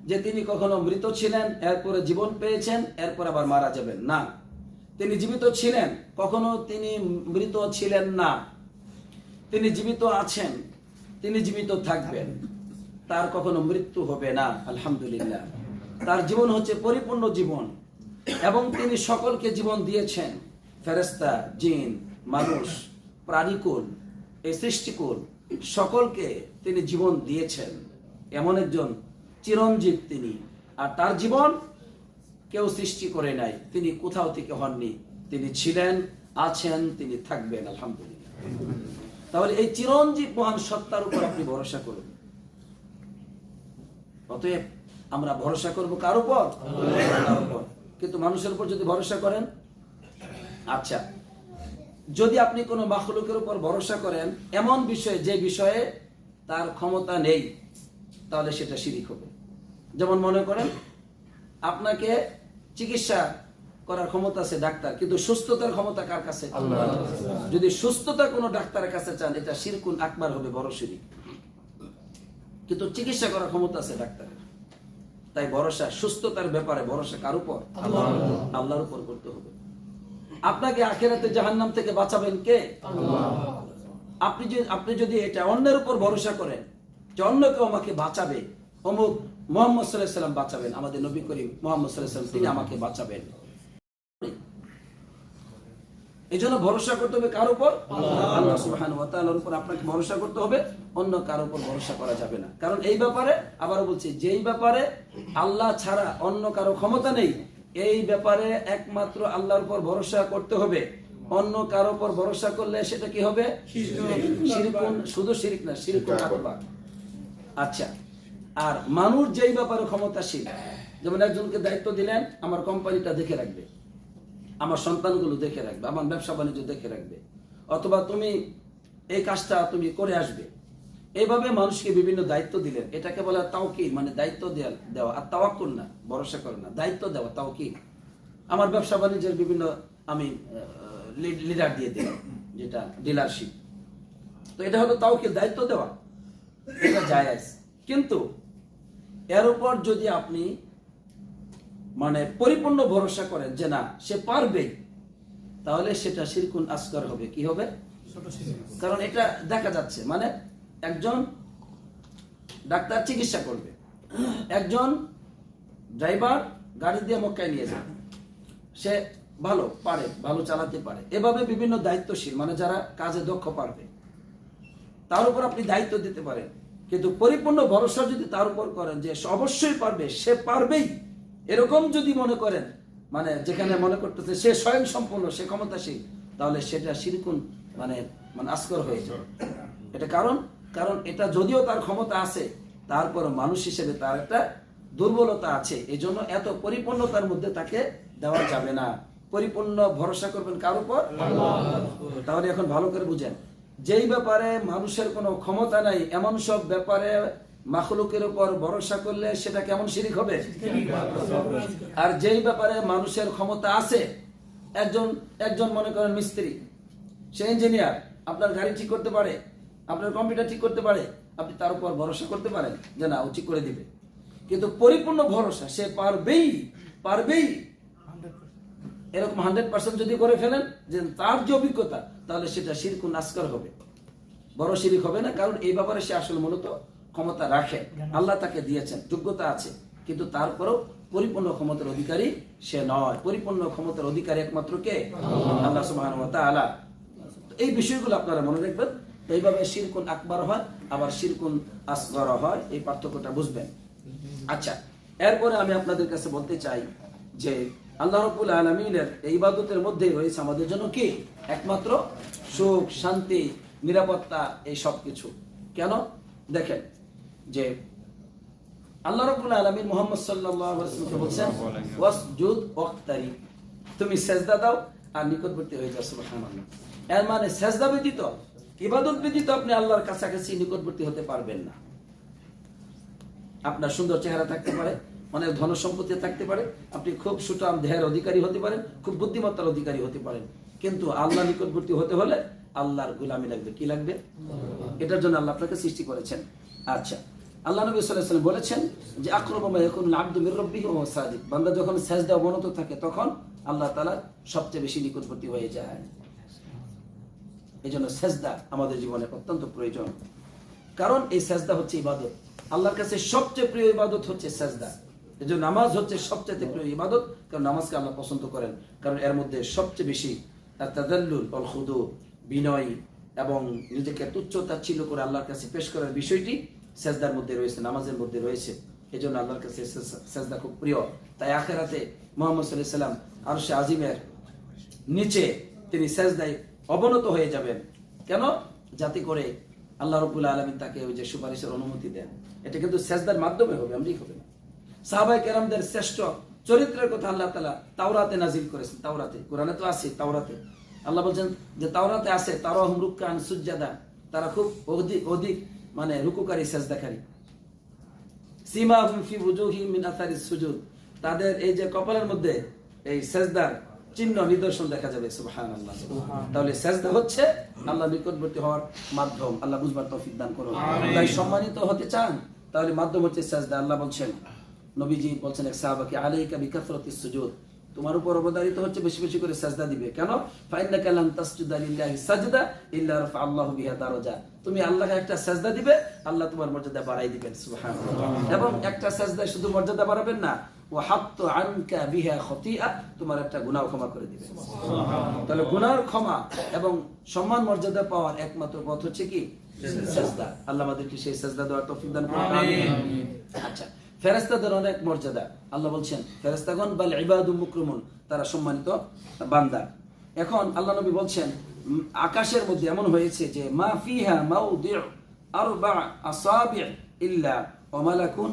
যে তিনি কখনো মৃত ছিলেন এরপরে জীবন পেয়েছেন এরপর আবার মারা যাবেন না। তিনি জীবিত ছিলেন, কখনো তিনি মৃত ছিলেন না। তিনি জীবিত আছেন, তিনি জীবিত থাকবেন, তার কখনো মৃত্যু হবে না। আলহামদুলিল্লাহ। তার জীবন হচ্ছে পরিপূর্ণ জীবন এবং তিনি সকলকে জীবন দিয়েছেন। ফেরেশতা, জিন, মানুষ, প্রাণীকুল, এই সৃষ্টিকুল সকলকে তিনি জীবন দিয়েছেন। এমন একজন চিরঞ্জীব তিনি। আর তার জীবন কেউ সৃষ্টি করে নাই, তিনি কোথাও থেকে হননি, তিনি ছিলেন, আছেন, তিনি থাকবেন। আলহামদুলিল্লাহ। তাহলে এই চিরঞ্জীব মহান সত্তার উপর আপনি ভরসা করুন। অতএব আমরা ভরসা করব কার উপর? আল্লাহর উপর। কিন্তু মানুষের উপর যদি ভরসা করেন, আচ্ছা যদি আপনি কোনো মাখলুকের উপর ভরসা করেন এমন বিষয়ে যে বিষয়ে তার ক্ষমতা নেই, তাহলে সেটা শিরিক হবে। যেমন মনে করেন আপনাকে চিকিৎসা করার ক্ষমতা আছে ডাক্তার, কিন্তু সুস্থতার ক্ষমতা কার কাছে? আল্লাহর কাছে। যদি সুস্থতা কোনো ডাক্তারের কাছে চান, এটা শিরকুন আকবার হবে, বড় শিরিক। কিন্তু চিকিৎসা করার ক্ষমতা আছে ডাক্তারের। তাই ভরসা সুস্থতার ব্যাপারে ভরসা কার উপর? আল্লাহর উপর করতে হবে। আপনাকে আখিরাতে জাহান্নাম থেকে বাঁচাবেন কে? আল্লাহ। আপনি যদি এটা অন্যের উপর ভরসা করেন যে অন্য কেউ আমাকে বাঁচাবে, অমুক মুহাম্মদ সাল্লাল্লাহু আলাইহি ওয়াসাল্লাম বাঁচাবেন, আমাদের নবী করিম মুহাম্মদ সাল্লাল্লাহু আলাইহি ওয়াসাল্লাম তিনি আমাকে বাঁচাবেন, এই জন্য ভরসা করতে হবে কার উপর? আল্লাহ সুবহানাহু ওয়া তাআলার উপর আপনাকে ভরসা করতে হবে, অন্য কারো উপর ভরসা করা যাবে না। কারণ এই ব্যাপারে আবারও বলছি, যেই ব্যাপারে আল্লাহ ছাড়া অন্য কারো ক্ষমতা নেই, এই ব্যাপারে একমাত্র আল্লাহর উপর ভরসা করতে হবে। অন্য কারো উপর ভরসা করলে সেটা কি হবে? শিরকুন। শুধু শিরক না, শিরকুন আকবার। আচ্ছা, আর মানুষ যেই ব্যাপারে ক্ষমতাশীল, যেমন একজনকে দায়িত্ব দিলেন আমার কোম্পানিটা দেখে রাখবে, আমার সন্তানগুলো দেখে রাখবে, আমার ব্যবসা বাণিজ্য দেখে রাখবে, অথবা তুমি এই কাজটা তুমি করে আসবে, এইভাবে মানুষকে বিভিন্ন দায়িত্ব দিলেন। এটাকে বলে তাওকিল, মানে দায়িত্ব দেওয়া। আর তাওয়াক্কুল না, ভরসা করে না, দায়িত্ব দেওয়া তাওকিল। আমার ব্যবসা বাণিজ্যের বিভিন্ন আমি লিডার দিয়ে দিলাম, যেটা ডিলারশিপ, তো এটা হলো তাওকিল, দায়িত্ব দেওয়া, এটা জায়েজ। কিন্তু এর উপর যদি আপনি মানে পরিপূর্ণ ভরসা করেন যে না সে পারবে, তাহলে সেটা শিরকুন আসগর হবে। কি হবে? কারণ এটা দেখা যাচ্ছে, মানে একজন ডাক্তার চিকিৎসা করবে, একজন ড্রাইভার গাড়ি দিয়ে মক্কায় নিয়ে যাবে, সে ভালো পারে, ভালো চালাতে পারে, এভাবে বিভিন্ন দায়িত্বশীল মানে যারা কাজে দক্ষ পারবে, তার উপর আপনি দায়িত্ব দিতে পারেন। কিন্তু পরিপূর্ণ ভরসা যদি তার উপর করেন যে অবশ্যই পারবে, সে পারবেই, এরকম যদি মনে করেন, মানে যেখানে মনে করতেছে সে স্বয়ং সম্পূর্ণ, সে ক্ষমতাশীল, তাহলে সেটা শিরকুন মানে মানে আসগর হয়ে যাবে। এটা কারণ এটা যদিও তার ক্ষমতা আছে, তারপর মানুষ হিসেবে তার একটা দুর্বলতা আছে, এই জন্য এত পরিপূর্ণতার মধ্যে তাকে দেওয়া যাবে না। পরিপূর্ণ ভরসা করবেন কার উপর? তাহলে এখন ভালো করে বুঝেন, যেই ব্যাপারে মানুষের কোনো ক্ষমতা নাই এমন সব ব্যাপারে মাখলুকের উপর ভরসা করলে সেটা কেমন শিরিক হবে? আর যেই ব্যাপারে মানুষের ক্ষমতা আছে, একজন মনে করেন মিস্ত্রি, সে ইঞ্জিনিয়ার, আপনার গাড়ি ঠিক করতে পারে, আপনার কম্পিউটার ঠিক করতে পারে, আপনি তার উপর ভরসা করতে পারেন যে না ও ঠিক করে দিবে। কিন্তু পরিপূর্ণ ভরসা সে পারবেই এরকম 100% যদি করে ফেলেন যে তার যে অভিজ্ঞতা, তাহলে সেটা শিরকুন আসগর হবে, বড় শিরিক হবে না। কারণ এই ব্যাপারে সে আসলে মূলত ক্ষমতা রাখে, আল্লাহ তাকে দিয়েছেন, যোগ্যতা আছে, কিন্তু তারপরেও পরিপূর্ণ ক্ষমতার অধিকারী সে নয়। পরিপূর্ণ ক্ষমতার অধিকারী একমাত্র কে? আল্লাহ সুবহানাহু ওয়া তাআলা। এই বিষয়গুলো আপনারা মনে রাখবেন। এইভাবে শিরকুন আকবার হয়, আবার শিরকুন আসগর হয়, এই পার্থক্যটা বুঝবেন। আচ্ছা, এরপরে আমি আপনাদের কাছে বলতে চাই যে আল্লাহ রাব্বুল আলামিনের এই ইবাদতের মধ্যে রয়েছে আমাদের জন্য কি? একমাত্র সুখ, শান্তি, নিরাপত্তা, এই সব কিছু। কেন? দেখেন যে আল্লাহ রাব্বুল আলামিন মুহাম্মদ সাল্লাল্লাহু আলাইহি ওয়াসাল্লামকে বলছেন ওয়াসজুদ ওয়াক্তারি, তুমি সেজদা দাও আর নিকটবর্তী হয়ে যাও। সুবহানাল্লাহ। এর মানে সেজদা ব্যতীত, ইবাদত ব্যতীত আপনি আল্লাহর কাছাকাছি নিকটবর্তী হতে পারবেন না। আপনার সুন্দর চেহারা থাকতে পারে, অনেক ধন সম্পত্তি থাকতে পারে, আপনি খুব সুঠাম দেহের অধিকারী হতে পারেন, খুব বুদ্ধিমত্তার অধিকারী হতে পারেন, কিন্তু আল্লাহ নিকটবর্তী হতে হলে আল্লাহর গোলামি লাগবে। কি লাগবে? এটার জন্য আল্লাহ আপনাকে সৃষ্টি করেছেন। আচ্ছা, আল্লাহ নবী সাল্লাল্লাহু আলাইহি ওয়াসাল্লাম বলেছেন যে আকরাবু মা ইয়াকুনুল আবদু মির রাব্বিহি ওয়া সাজিদ, বান্দা যখন সিজদা অবনত থাকে তখন আল্লাহ তাআলা সবচেয়ে বেশি নিকটবর্তী হয়ে যায়। এজন্য সিজদা আমাদের জীবনে অত্যন্ত প্রয়োজন, কারণ এই সিজদা হচ্ছে ইবাদত। আল্লাহর কাছে সবচেয়ে প্রিয় ইবাদত হচ্ছে সিজদা। এজন্য নামাজ হচ্ছে সবচেয়ে প্রিয় ইবাদত, কারণ নামাজকে আল্লাহ পছন্দ করেন, কারণ এর মধ্যে সবচেয়ে বেশি তাদাল্লুল ওয়াল খুদু, বিনয় এবং নিজেকে তুচ্ছ-তাচ্ছিল্য করে আল্লাহর কাছে পেশ করার বিষয়টি সিজদার মধ্যে রয়েছে, নামাজের মধ্যে রয়েছে। এজন্য আল্লাহর কাছে সিজদা খুব প্রিয়। তাই আখিরাতে মুহাম্মদ সাল্লাল্লাহু আলাইহি ওয়াসাল্লাম আরশে আজিমের নিচে তিনি সিজদায় অবনত হয়ে যাবেন। কেন? যাতে করে আল্লাহ রাব্বুল আলামিন তাকে ওই যে সুপারিশের অনুমতি দেন। এটা কিন্তু সিজদার মাধ্যমে হবে, এমনি হবে না। সাহাবায়ে কেরামদের শ্রেষ্ঠ চরিত্রের কথা আল্লাহ তাআলা তাওরাতে নাজিল করেছেন। তাওরাতে, কোরআনে তো আছে, তাওরাতে আল্লাহ বলছেন যে তাওরাতে আছে তারাহুম রুকআন সুজদা, তারা খুব অধিক মানে রুকুকারী, সিজদাকারী। সিমাহুম ফি ওজুহিহিম মিন আথারিস সুজুদ, তাদের এই যে কপালের মধ্যে এই সিজদার চিহ্ন, নিদর্শন দেখা যাবে। সুবহানাল্লাহ। তাহলে সিজদা হচ্ছে আল্লাহ নিকটবর্তী হওয়ার মাধ্যম। আল্লাহ বুঝবার তৌফিক দান করুন। তাই সম্মানিত হতে চান, তাহলে মাধ্যম হচ্ছে সিজদা। আল্লাহ বলছেন, নবীজি বলছেন এক সাহাবাকে, আলাইকা বিকাসরাতিস সুজুদ, তোমার উপর অবধারিত হচ্ছে বেশি বেশি করে সাজদা দিবে। কেন? ফাইন্নাকা লান তাসজুদা লিল্লাহি সাজদা ইল্লা রাফা আল্লাহু বিহা দারাজা, তুমি আল্লাহকে একটা সাজদা দিবে, আল্লাহ তোমার মর্যাদা বাড়াই দিবেন। সুবহানাল্লাহ। এবং একটা সাজদায় শুধু মর্যাদা বাড়াবেন না, ওয়া হাত্তু আনকা বিহা খতিআ, তোমার একটা গুনাহ ক্ষমা করে দিবেন। সুবহানাল্লাহ। তাহলে গুনাহর ক্ষমা এবং সম্মান মর্যাদা পাওয়ার একমাত্র পথ হচ্ছে কি? সাজদা। আল্লাহ আমাদেরকে সেই সাজদা দেওয়ার তৌফিক দান করুন। আমিন। আচ্ছা, ফেরেশতাদের অনেক মর্যাদা। আল্লাহ বলছেন ফেরেশতাগণ বাল ইবাদুম মুকরমুন, তারা সম্মানিত বান্দা। এখন আল্লাহ নবী বলছেন আকাশের মধ্যে এমন হয়েছে যে মা ফিহা মাউদিউ আরবা আসাবি' ইল্লা ওয়া মালাকুন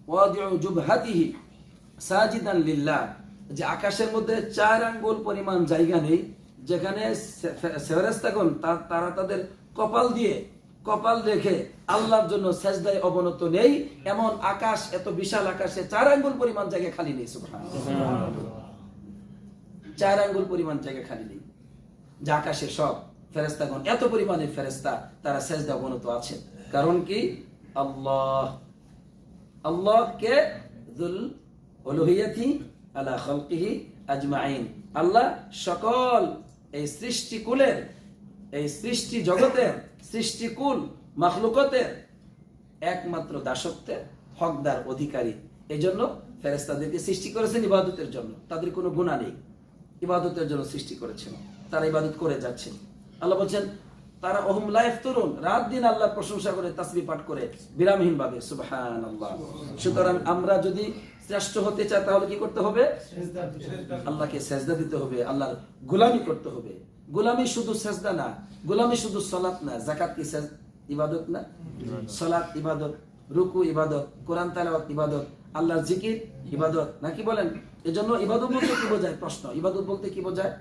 ওয়াদিউ জুবহাতিহি সাজিদান লিল্লাহ, যে আকাশের মধ্যে 4 আঙ্গুল পরিমাণ জায়গা নেই যেখানে ফেরেশতাগণ তারা তাদের কপাল রেখে আল্লাহর জন্য সেজদায় অবনত নেই। এমন আকাশ, এত বিশাল আকাশে 4 আঙ্গুল পরিমাণ জায়গা খালি নেই। সুবহানাল্লাহ। 4 আঙ্গুল পরিমাণ জায়গা খালি নেই, যা আকাশে সব ফেরেশতাগণ, এত পরিমাণে ফেরেশতা তারা সেজদা অবনত আছেন। কারণ কি? আল্লাহকে যুল উলুহিয়াতি আলা খালকিহি আজমাইন, আল্লাহ সকল এই সৃষ্টিকুলের, এই সৃষ্টি জগতের, সৃষ্টিকুল মাখলুকতের একমাত্র দাসত্বের হকদার অধিকারী। এই জন্য ফেরেশতাদেরকে সৃষ্টি করেছেন ইবাদতের জন্য, তাদের কোনো গুনাহ নেই, ইবাদতের জন্য সৃষ্টি করেছেন, তারা ইবাদত করে যাচ্ছেন। আল্লাহ বলছেন তারা ওহুম লা ইফতারুন, রাত দিন আল্লাহর প্রশংসা করে, তাসবিহ পাঠ করে বিরামহীন ভাবে, সুবহানাল্লাহ। সুতরাং আমরা যদি শ্রেষ্ঠ হতে চাই তাহলে কি করতে হবে? আল্লাহকে সেজদা দিতে হবে, আল্লাহর গোলামি করতে হবে। গোলামি শুধু সেজদা না, গোলামি শুধু সালাত না। যাকাত কি ইবাদত না? সালাত ইবাদত, রুকু ইবাদত, কোরআন তেলাওয়াত ইবাদত, আল্লাহর জিকির ইবাদত, নাকি বলেন? এজন্য ইবাদত বলতে কি বোঝায়? প্রশ্ন, ইবাদত বলতে কি বোঝায়?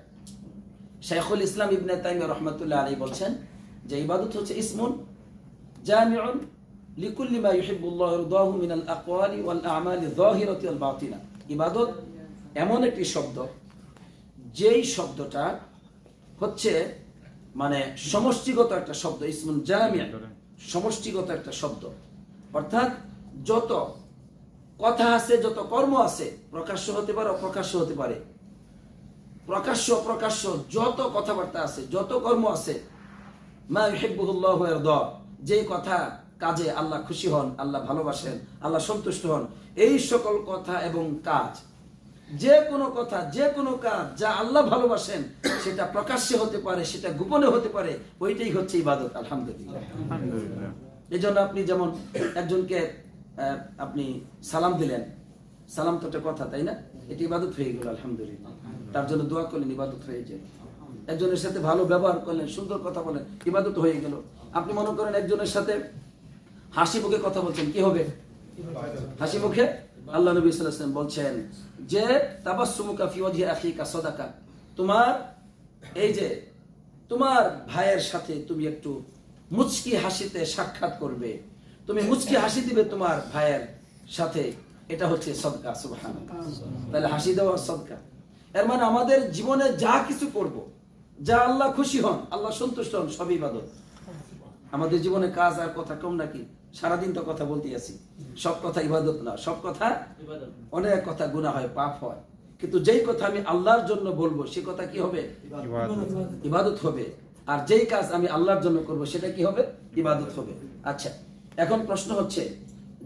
শাইখুল ইসলাম ইবনে তাইমিয়া রাহমাতুল্লাহ আলাইহি বলছেন যে ইবাদত হচ্ছে ইসমুন জামিউন লিকুল্লি মা ইউহিব্বুল্লাহু ওয়া ইয়ারদাহু মিনাল আকওয়ালি ওয়াল আ'মালি যাহিরাতি ওয়াল বাতিনা। ইবাদত এমন একটি শব্দ, যেই শব্দটা হচ্ছে মানে সমষ্টিগত একটা শব্দ, ইসমুন জামি', সমষ্টিগত একটা শব্দ। অর্থাৎ যত কথা আছে, যত কর্ম আছে, প্রকাশ্য হতে পারে, অপ্রকাশ্য হতে পারে, প্রকাশ্য অপ্রকাশ্য যত কথাবার্তা আছে, যত কর্ম আছে, মা ইউহিব্বুল্লাহু ওয়া ইয়ারদাহু, যেই কথা কাজে আল্লাহ খুশি হন, আল্লাহ ভালোবাসেন, আল্লাহ সন্তুষ্ট হন, এই সকল কথা এবং কাজ, যে কোনো কথা, যে কোনো কাজ যা আল্লাহ ভালোবাসেন, সেটা প্রকাশ্যে হতে পারে, সেটা গোপনে হতে পারে, ওইটাই হচ্ছে ইবাদত। আলহামদুলিল্লাহ। এই জন্য আপনি যেমন একজনকে আপনি সালাম দিলেন, সালাম তো একটা কথা, তাই না? এটা ইবাদত হয়ে গেল, আলহামদুলিল্লাহ। তার জন্য দোয়া করলেন, ইবাদত হয়ে যায়। একজনের সাথে ভালো ব্যবহার করলেন, সুন্দর কথা বলেন, ইবাদত হয়ে গেল। আপনি মনে করেন একজনের সাথে হাসি মুখে কথা বলছেন, কি হবে? হাসি মুখে। আল্লাহ নবী সাল্লাল্লাহু আলাইহি ওয়াসাল্লাম বলছেন যে তাবাসসুমুকা ফি ওয়াজহি আখিকা সাদাকা, তোমার এই যে তোমার ভাইয়ের সাথে তুমি একটু মুচকি হাসিতে সাক্ষাৎ করবে, তুমি মুচকি হাসি দিবে তোমার ভাইয়ের সাথে, এটা হচ্ছে সদকা। সুবহানাল্লাহ। তাহলে হাসি দেওয়া সদকা। এর মানে আমাদের জীবনে যা কিছু করব, যা আল্লাহ খুশি হন, আল্লাহ সন্তুষ্ট হন, সবই ইবাদত। আমাদের জীবনে কাজ আর কথা কম নাকি? সারাদিন তো কথা বলতে আছি, সব কথা ইবাদত না। সব কথা, অনেক কথা গুনাহ হয়, পাপ হয়, কিন্তু যেই কথা আমি আল্লাহর জন্য বলবো সে কথা কি হবে? ইবাদত হবে। আর যেই কাজ আমি আল্লাহর জন্য করব সেটা কি হবে? ইবাদত হবে। আচ্ছা, এখন প্রশ্ন হচ্ছে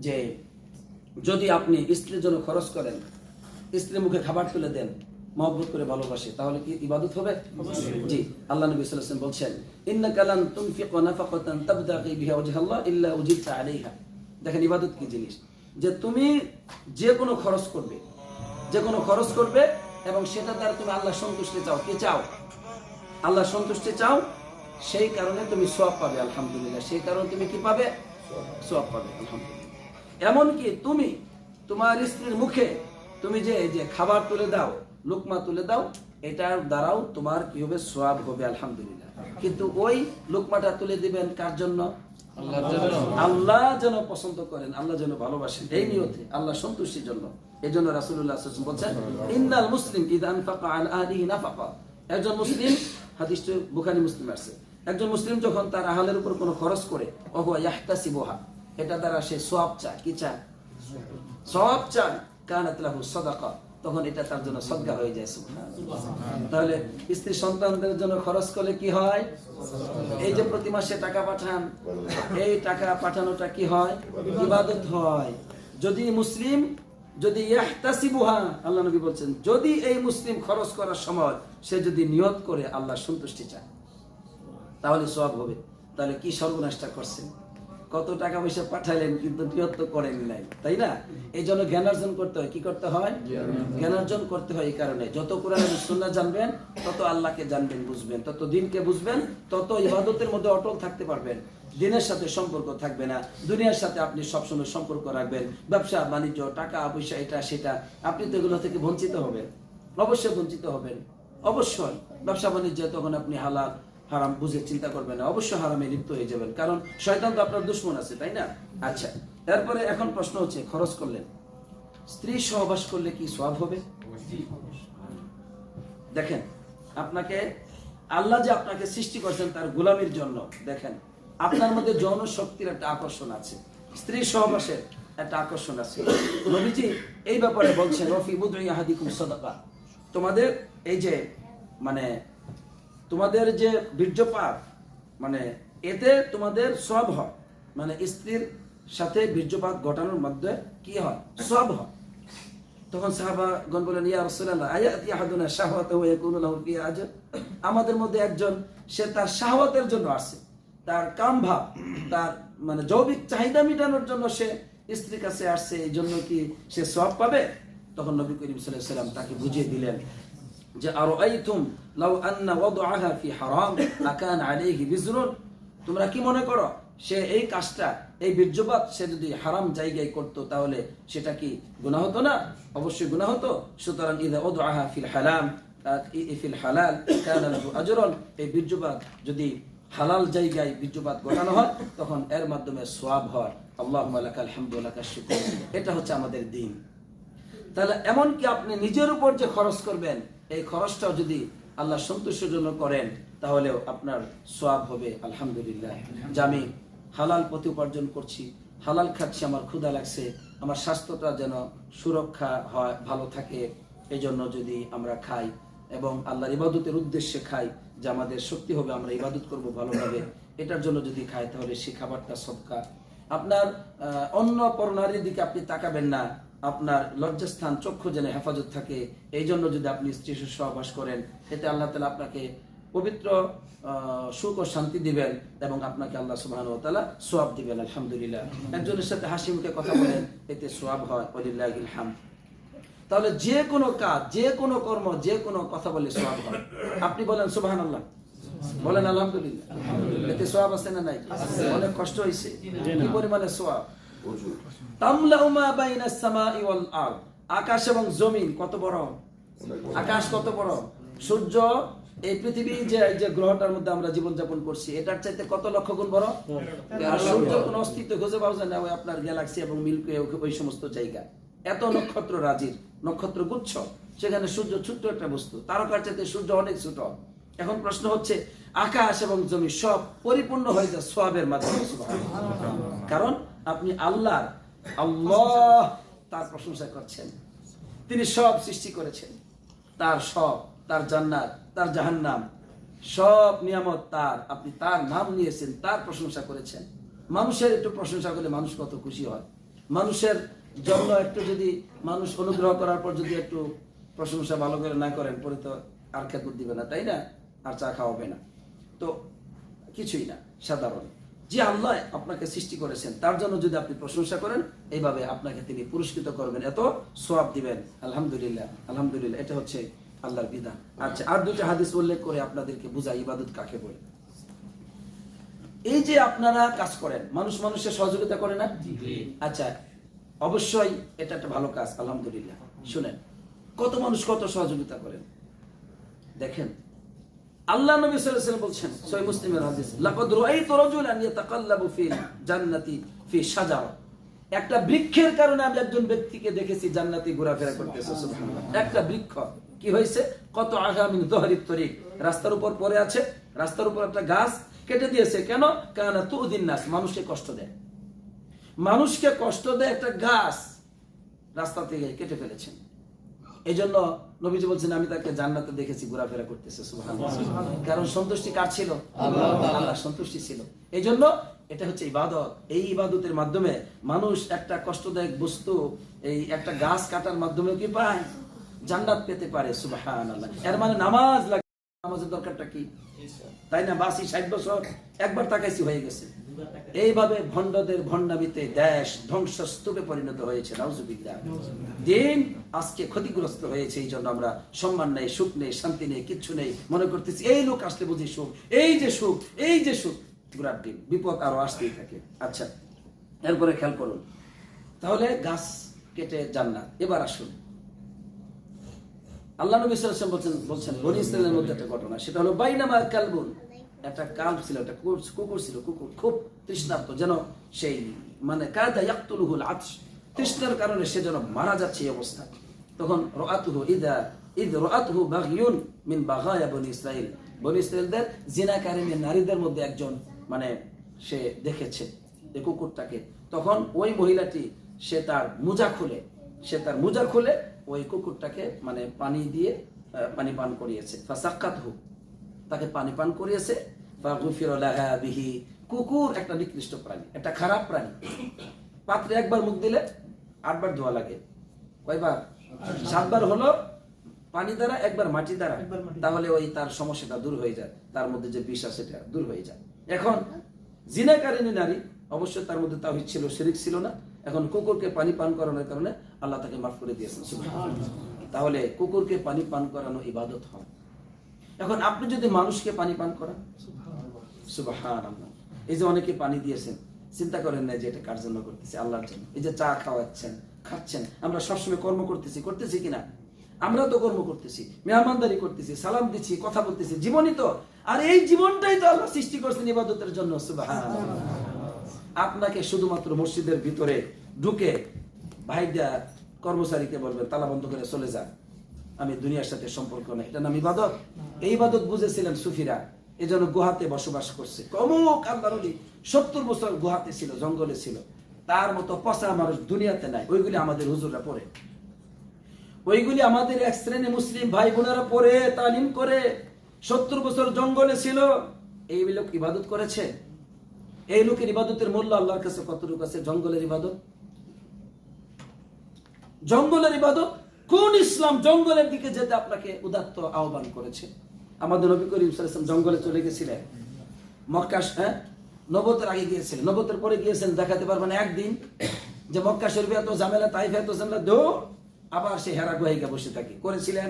যে যদি আপনি স্ত্রীর জন্য খরচ করেন, স্ত্রীর মুখে খাবার তুলে দেন, মহব্বত করে ভালোবাসে, তাহলে কি ইবাদত হবে? জি। আল্লাহ নবী সাল্লাল্লাহু আলাইহি ওয়াসাল্লাম বলছেন ইন্নাকা লান তুনফিকু নাফাকাতান তাবতাগি বিহা ওয়াজহাল্লাহ ইল্লা উজিবতা আলাইহা। দেখেন ইবাদত কি জিনিস, যে তুমি যে কোনো খরচ করবে, যে কোনো খরচ করবে এবং সেটা দ্বারা তুমি আল্লাহ সন্তুষ্টি চাও। কি চাও? আল্লাহ সন্তুষ্টি চাও, সেই কারণে তুমি সওয়াব পাবে। আলহামদুলিল্লাহ। সেই কারণে তুমি কি পাবে? সওয়াব পাবে। আলহামদুলিল্লাহ। এমনকি তুমি তোমার স্ত্রীর মুখে তুমি যে খাবার তুলে দাও, লুকমা তুলে দাও, এটার দ্বারাও তোমার কি হবে? সওয়াব হবে। আলহামদুলিল্লাহ। কিন্তু ওই লুকমাটা তুলে দিবেন কার জন্য? আল্লাহ যেন পছন্দ করেন, আল্লাহ যেন ভালোবাসেন, এই নিয়তে, আল্লাহ সন্তুষ্টির জন্য। এই জন্য রাসূলুল্লাহ সাল্লাল্লাহু আলাইহি ওয়াসাল্লাম বলছেন ইন্নাল মুসলিম ইযা আনফাকা আলা আহলিহি নাফাকা। একজন মুসলিম, হাদিসটি বুখারী মুসলিম আছে, একজন মুসলিম যখন তার আহলের উপর কোনো খরচ করে, ওহুয়া ইয়াহতাসিবুহা, এটা দ্বারা সে সওয়াব চায়। কি চায়? সওয়াব চায়। কানাত লাহু সাদাকা, তখন এটা তার জন্য সদকা হয়ে যায়। সুবহানাল্লাহ। তাহলে স্ত্রী সন্তানদের জন্য খরচ করলে কি হয়? এই যে প্রতি মাসে টাকা পাঠান, এই টাকা পাঠানোটা কি হয়? ইবাদত হয়। যদি মুসলিম, যদি ইয়াহতাসিবুহা, আল্লাহ নবী বলছেন, যদি এই মুসলিম খরচ করার সময় সে যদি নিয়ত করে আল্লাহ সন্তুষ্টি চায়, তাহলে সওয়াব হবে। তাহলে কি সর্বনাশটা করছেন? কত টাকা পয়সা পাঠাইলেন কিন্তু নিয়ত তো করেন নাই, তাই না? এই জন্য জ্ঞান অর্জন করতে হয়। কি করতে হয়? জ্ঞান অর্জন করতে হয়। এই কারণে যত কোরআন এবং সুন্নাহ জানবেন, তত আল্লাহকে জানবেন, বুঝবেন, তত দিনকে বুঝবেন, তত ইবাদতের মধ্যে অটল থাকতে পারবেন। দিনের সাথে সম্পর্ক থাকবে না, দুনিয়ার সাথে আপনি সবসময় সম্পর্ক রাখবেন। ব্যবসা বাণিজ্য, টাকা পয়সা, এটা সেটা, আপনি তো এগুলো থেকে বঞ্চিত হবেন, অবশ্যই বঞ্চিত হবেন। অবশ্যই ব্যবসা বাণিজ্যে তখন আপনি হালাল হারাম বুঝে চিন্তা করবেন না, অবশ্যই হারামে লিপ্ত হয়ে যাবেন, কারণ শয়তান তো আপনার দুশমন আছে, তাই না? আচ্ছা, তারপরে এখন প্রশ্ন হচ্ছে, খরচ করলেন, স্ত্রী সহবাস করলে কি সওয়াব হবে? দেখেন, আপনাকে আল্লাহ যে আপনাকে সৃষ্টি করেছেন তার গোলামির জন্য। দেখেন, আপনার মধ্যে যৌন শক্তির একটা আকর্ষণ আছে, স্ত্রী সহবাসের একটা আকর্ষণ আছে। নবীজি এই ব্যাপারে বলছেন, রফি বুদই আহাদিকুম সাদাকা, তোমাদের এই যে মানে তোমাদের যে বীর্যপাত, মানে এতে তোমাদের সওয়াব হয়, মানে স্ত্রীর সাথে বীর্যপাত ঘটানোর মধ্যে কি হয়, সওয়াব হয়। তখন সাহাবাগণ বলেন, ইয়া রাসূলুল্লাহ আয়াতি আহাদুনা শাহওয়াতাহু ওয়া ইয়াকুনু লাহু ফিহা আজর, আমাদের মধ্যে একজন সে তার শাহওয়াতের জন্য আসে, তার কাম ভাব, তার মানে যৌবিক চাহিদা মেটানোর জন্য সে স্ত্রীর কাছে আসছে, এই জন্য কি সে সওয়াব পাবে? তখন নবী করিম সাল্লাল্লাহু আলাইহি ওয়াসাল্লাম তাকে বুঝিয়ে দিলেন যে আরাআইতুম লাউ আন্না ওয়াদআহা ফি হারাম আকান আলাইহি বিজরুন, তোমরা কি মনে করো সে এই কাজটা, এই বীর্যপাত সে যদি হারাম জায়গায় করতো তাহলে সেটা কি গুনাহ হতো না? অবশ্যই গুনাহ হতো। সুতরাং ইযা ওদআহা ফিল হালাম ফিল হালাল কানা লাহু আজরুন, এই বীর্যপাত যদি হালাল জায়গায় বীর্যপাত ঘটানো হয় তখন এর মাধ্যমে সওয়াব হয়। আল্লাহুম্মা লাকাল হামদু ওয়া লাকাশ শুকর। এটা হচ্ছে আমাদের দ্বীন। তাহলে এমন কি আপনি নিজের উপর যে খরচ করবেন, এই খরচটাও যদি আল্লাহ সন্তুষ্টির জন্য করেন তাহলেও আপনার সওয়াব হবে। আলহামদুলিল্লাহ, যে আমি হালাল পথে উপার্জন করছি, হালাল খাচ্ছি, আমার ক্ষুধা লাগছে, আমার স্বাস্থ্যটা যেন সুরক্ষা হয়, ভালো থাকে, এই জন্য যদি আমরা খাই এবং আল্লাহর ইবাদতের উদ্দেশ্যে খাই, যে আমাদের শক্তি হবে, আমরা ইবাদত করব ভালোভাবে, এটার জন্য যদি খাই তাহলে সেই খাবারটা সদকা। আপনার অন্য পরনারীর দিকে আপনি তাকাবেন না, আপনার লজ্জাস্থান চক্ষু যেন হেফাজত থাকে, এই জন্য যদি আপনি স্ত্রীর সহবাস করেন, এতে আল্লাহ তাআলা আপনাকে পবিত্র সুখ ও শান্তি দিবেন এবং আপনাকে আল্লাহ সুবহানাহু ওয়া তাআলা সওয়াব দিবেন। আলহামদুলিল্লাহ, একজনের সাথে হাসি মুখে কথা বলেন, এতে সওয়াব হয়। ওয়ালিল্লাহিল হামদ। তাহলে যে কোনো কাজ, যে কোনো কর্ম, যে কোনো কথা বলে সওয়াব হয়। আপনি বলেন সুবহানাল্লাহ, বলেন আলহামদুলিল্লাহ, এতে সওয়াব আছে না নাই? অনেক কষ্ট হয়েছে, কি পরিমাণে সওয়াব! তামলাউ মা বাইনাস সামাই ওয়াল আরদ, আকাশ এবং জমিন কত বড়! আকাশ কত বড়! সূর্য, এই পৃথিবী যে গ্রহটার মধ্যে আমরা জীবন যাপন করছি, এটার চাইতে কত লক্ষ গুণ বড়। আর সূর্যের কোনো অস্তিত্ব খুঁজে পাওয়া যায় না ওই আপনার গ্যালাক্সি এবং মিল্কি ওয়ে, ওই সমস্ত জায়গা। এত নক্ষত্র রাজির, নক্ষত্র গুচ্ছ, সেখানে সূর্য ছোট্ট একটা বস্তু, তারকার চাইতে সূর্য অনেক ছোট। এখন প্রশ্ন হচ্ছে, আকাশ এবং জমি সব পরিপূর্ণ হয়ে যায় সওয়াবের মাধ্যমে। কারণ আপনি আল্লাহ তার প্রশংসা করছেন, তিনি সব সৃষ্টি করেছেন, তার সব, তার জান্নাত, তার জাহান্নাম, সব নিয়ামত তার, আপনি তার নাম নিয়েছেন, তার প্রশংসা করেছেন। মানুষের একটু প্রশংসা করলে মানুষ কত খুশি হয়। মানুষের জন্য একটু যদি মানুষ অনুগ্রহ করার পর যদি একটু প্রশংসা ভালো করে না করেন, পরে তো আর খেদমত দিবে না, তাই না? আর চা খাওয়াবে না, তো কিছুই না, সাধারণ। যে আল্লাহ আপনাকে সৃষ্টি করেছেন তার জন্য যদি আপনি প্রশংসা করেন, এইভাবে আপনাকে তিনি পুরস্কৃত করবেন, এত সওয়াব দিবেন। আলহামদুলিল্লাহ, আলহামদুলিল্লাহ, এটা হচ্ছে আল্লাহর বিধান। আচ্ছা, আর দুটো হাদিস উল্লেখ করে আপনাদেরকে বুঝাই ইবাদত কাকে বলে। এই যে আপনারা কাজ করেন, মানুষ মানুষের সহযোগিতা করে না? আচ্ছা, অবশ্যই এটা একটা ভালো কাজ, আলহামদুলিল্লাহ। শুনেন, কত মানুষ কত সহযোগিতা করেন। দেখেন, আল্লাহ নবী সাল্লাল্লাহু আলাইহি ওয়াসাল্লাম বলছেন, সহিহ মুসলিমের হাদিস, লাকাদ রাআইতু রাজুলান ইয়াতাকাল্লাবু ফিল জান্নাতি ফি শাজারা, একটা বৃক্ষের কারণে আমি একজন ব্যক্তিকে দেখেছি জান্নাতে ঘোরাফেরা করতেছে। সুবহানাল্লাহ, একটা বৃক্ষ কি হয়েছে, কত আগা মিন যহরিত তরিক, রাস্তার উপর পড়ে আছে, রাস্তার উপর একটা গাছ কেটে দিয়েছে। কেন? কারণ তুদিন নাস, মানুষকে কষ্ট দেয়, মানুষকে কষ্ট দেয় একটা গাছ রাস্তা থেকে কেটে ফেলেছেন। এই জন্য নবীজি বলছেন, আমি তাকে জান্নাতে দেখেছি ঘোরাফেরা করতেছে। সুবহানাল্লাহ, কারণ সন্তুষ্টি কার ছিল? আল্লাহ সন্তুষ্টি ছিল। এই জন্য এটা হচ্ছে ইবাদত। এই ইবাদতের মাধ্যমে মানুষ একটা কষ্টদায়ক বস্তু, এই একটা গাছ কাটার মাধ্যমে কি পায়? জান্নাত পেতে পারে। সুবহানাল্লাহ। এর মানে নামাজ লাগে, নামাজের দরকারটা কি, তাই না? বাসি 60 বছর একবার তাকাইছি হয়ে গেছে। এইভাবে ভণ্ডদের ভণ্ডামিতে দেশ ধ্বংসস্তূপে পরিণত হয়েছে। নাউজুবিল্লাহ। দিন আজকে ক্ষতিগ্রস্ত হয়েছে। এই জন্য আমরা সম্মান নেই, সুখ নেই, শান্তি নেই, কিচ্ছু নেই, মনে করতেছি এই লোক আসলে বুঝি সুখ, এই যে সুখ, এই যে সুখ। গুড়ার দিন বিপদ আরো আসতেই থাকে। আচ্ছা, এরপরে খেয়াল করুন, তাহলে গাছ কেটে জান্নাত। এবার আসুন, আল্লাহ নবী সাল্লাল্লাহু আলাইহি ওয়াসাল্লাম বলছেন বনী ইসরাঈলের মধ্যে একটা ঘটনা, সেটা হলো বাইনামা কালবুন, একটা কালব ছিল, একটা কুকুর ছিল। কুকুর খুব তৃষ্ণার্ত, যেন সেই মানে কাদা ইয়াকতুলুহুল আতশ, তৃষ্ণার কারণে সে যেন মারা যাচ্ছে এই অবস্থা। তখন রাআতুহু ইদ রাআতুহু বাগিয়ুন মিন বাগায়া বনী ইসরাঈল, বনী ইসরায়েলদের জিনাকারিনী নারীদের মধ্যে একজন মানে সে দেখেছে এই কুকুরটাকে, তখন ওই মহিলাটি সে তার মোজা খুলে ওই কুকুরটাকে মানে পানি দিয়ে পানি পান করিয়েছে, ফাসাক্কাতহু, তাকে পানি পান করিয়েছে, ফাগুফিরা লাহা বিহি। কুকুর একটা নিকৃষ্ট প্রাণী, একটা খারাপ প্রাণী। পাত্রে একবার মুখ দিলে 8 বার ধোয়া লাগে, কয়বার? 7 বার হলো পানি দ্বারা, একবার মাটি দ্বারা, তাহলে ওই তার সমস্যাটা দূর হয়ে যায়, তার মধ্যে যে বিষ আছে সেটা দূর হয়ে যায়। এখন জিনাকারিনী নারী, অবশ্যই তার মধ্যে তাওহীদ ছিল, শিরক ছিল না। এখন কুকুরকে পানি পান করানোর কারণে আল্লাহ তাকে মাফ করে দিয়েছেন, সুবহানাল্লাহ। তাহলে কুকুরকে পানি পান করানো ইবাদত হয়। এখন আপনি যদি মানুষকে পানি পান করান, সুবহানাল্লাহ, এই যে অনেকে পানি দিয়েছেন, চিন্তা করেন না যে এটা কার জন্য করতেছি? আল্লাহর জন্য। এই যে চা খাওয়াচ্ছেন, খাচ্ছেন, আমরা সবসময় কর্ম করতেছি কিনা? আমরা তো কর্ম করতেছি, মেহমানদারি করতেছি, সালাম দিচ্ছি, কথা বলতেছি, জীবনই তো। আর এই জীবনটাই তো আল্লাহ সৃষ্টি করছেন ইবাদতের জন্য, সুবহানাল্লাহ। আপনাকে শুধুমাত্র মসজিদের ভিতরে ঢুকে ভাইরা কর্মচারীকে বলবেন তালা বন্ধ করে চলে যান, আমি দুনিয়ার সাথে সম্পর্ক নেই, এটা নাম ইবাদত? এই ইবাদত বুঝেছিলেন সুফিরা, এই জন্য গুহাতে বসবাস করছে। অমুক আল্লাহর ওলি 70 বছর গুহাতে ছিল, জঙ্গলে ছিল, তার মতো পচা মানুষ দুনিয়াতে নাই। ওইগুলি আমাদের হুজুররা পড়ে, ওইগুলি আমাদের এক শ্রেণী মুসলিম ভাই বোনেরা পড়ে তালিম করে 70 বছর জঙ্গলে ছিল। এই লোক ইবাদত করেছে। এই লোকের ইবাদতের মূল্য আল্লাহর কাছে কতটুকু আছে? জঙ্গলের ইবাদত, জঙ্গলের ইবাদত। কোন ইসলাম জঙ্গলের দিকে যেতে আপনাকে উদাত্ত আহ্বান করেছে? আমাদের নবী করিম সাল্লাল্লাহু আলাইহি ওয়াসাল্লাম জঙ্গলে চলে গেছিলেন, মক্কা নবতের আগে গিয়েছিলেন, নবতের পরে গিয়েছেন, দেখাতে পারবেন একদিন যে মক্কা শরীফে এত ঝামেলা, তাইফে এত ঝামেলা, দৌড় আবার সে হেরা গুহায় বসে থাকে। করেছিলেন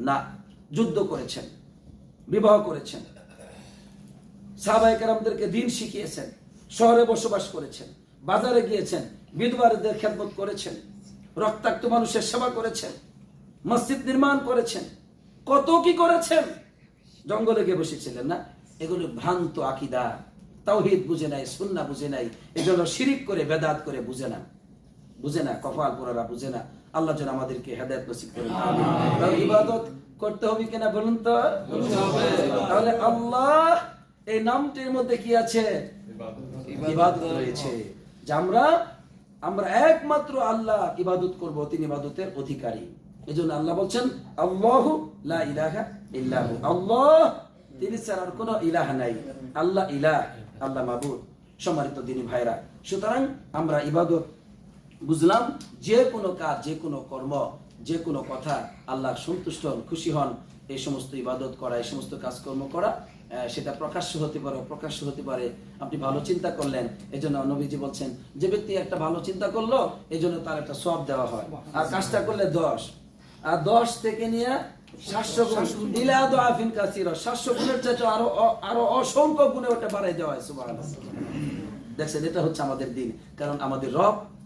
না? যুদ্ধ করেছেন, বিবাহ করেছেন, সাহাবায়ে কেরামদেরকে দ্বীন শিখিয়েছেন, শহরে বসবাস করেছেন, বাজারে গিয়েছেন, বিধবাদের খেদমত করেছেন, রক্তাক্ত মানুষের সেবা করেছেন, মসজিদ নির্মাণ করেছেন, কত কি করেছেন। জঙ্গলে গিয়ে বসেছিলেন না? এগুলো ভ্রান্ত আকীদা, তাওহীদ বুঝে নাই, সুন্নাহ বুঝে নাই, এজন্য শিরিক করে বেদাত করে বুঝে না, কপাল পোড়ারা বুঝে না। আল্লাহ যেন আমাদেরকে হেদায়েত নসিব করেন, আমিন। তাহলে ইবাদত করতে হবে কিনা বলুন তো? তাহলে আল্লাহ এই নামটির মধ্যে কি আছে? ইবাদত রয়েছে। যে আমরা একমাত্র আল্লাহ ইবাদত করব, তিনি ইবাদতের অধিকারী। এজন্য আল্লাহ বলছেন আল্লাহু লা ইলাহা ইল্লাহু, আল্লাহ তিনি ছাড়া আর কোনো ইলাহ নাই। আল্লাহ ইলাহ, আল্লাহ মাবুদ। সম্মানিত দিনী ভাইরা, সুতরাং আমরা ইবাদত বুঝলাম যে কোনো কাজ, যে কোনো কর্ম, যে কোনো কথা আল্লাহর সন্তুষ্ট হন, খুশি হন, এই সমস্ত ইবাদত করা, এই সমস্ত কাজকর্ম করা, সেটা প্রকাশ্য হতে পারে, অপ্রকাশ্য হতে পারে। আপনি ভালো চিন্তা করলেন, এই জন্য নবীজি বলছেন যে ব্যক্তি একটা ভালো চিন্তা করলো, এই জন্য তার একটা সওয়াব দেওয়া হয়। আর কাজটা করলে 10, আর 10 থেকে নিয়ে 700 গুণ, ইলা দুআফিন কাসীরা, 700 গুণের চাইতে আরো অসংখ্য গুণে ওটা বাড়াই দেওয়া হয়। সুবহানাল্লাহ। দেখছেন, এটা হচ্ছে আমাদের দিন। কারণ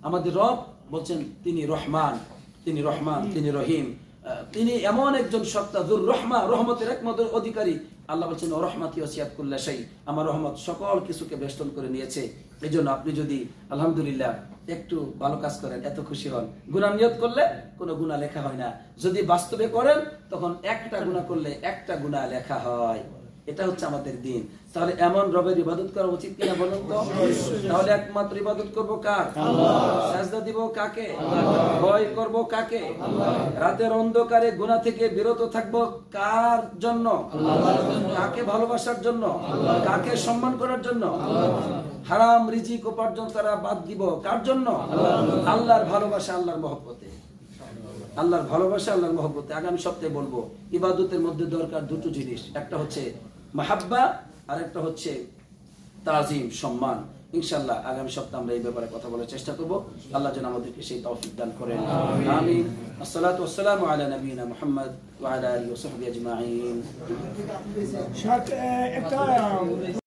আমাদের রব বলছেন তিনি রহমান, তিনি রহিম, তিনি এমন একজন সত্তা, যুর রহমা, রহমতের একমাত্র অধিকারী। আল্লাহ বলছেন রহমাতি ওয়াসিয়াত কুল্লা শাই, আমার রহমত সকল কিছুকে বেষ্টন করে নিয়েছে। এই জন্য আপনি যদি আলহামদুলিল্লাহ একটু ভালো কাজ করেন, এত খুশি হন। গুনাহ নিয়ত করলে কোনো গুনাহ লেখা হয় না, যদি বাস্তবে করেন তখন একটা গুনাহ করলে একটা গুনাহ লেখা হয়। এটা হচ্ছে আমাদের দিন। তাহলে এমন রবের ইবাদত করা উচিত কিনা বলুন তো? তাহলে একমাত্র ইবাদত করব কার? আল্লাহ। সাজদা দিব কাকে? ভয় করব কাকে? রাতের অন্ধকারে গুনাহ থেকে বিরত থাকব কার জন্য? আল্লাহর জন্য। কাকে ভালোবাসার জন্য? কাকে সম্মান করার জন্য? হারাম রিজিক উপার্জন করা বাদ দিব কার জন্য? আল্লাহর ভালোবাসা, আল্লাহর মহব্বতে। আল্লাহর ভালোবাসা, আল্লাহর মহব্বতে। আগামী সপ্তাহে বলবো ইবাদতের মধ্যে দরকার দুটো জিনিস, একটা হচ্ছে মাহাব্বা আর একটা হচ্ছে তাজিম, সম্মান। ইনশাআল্লাহ আগামী সপ্তাহে আমরা এই ব্যাপারে কথা বলার চেষ্টা করব। আল্লাহ যেন আমাদেরকে সেই তৌফিক দান করেন, আমিন। আসসালাতু ওয়াসসালামু আলা নবিয়িনা মুহাম্মদ ওয়া আলা আলিহি ওয়া সাহবিহি আজমাইন।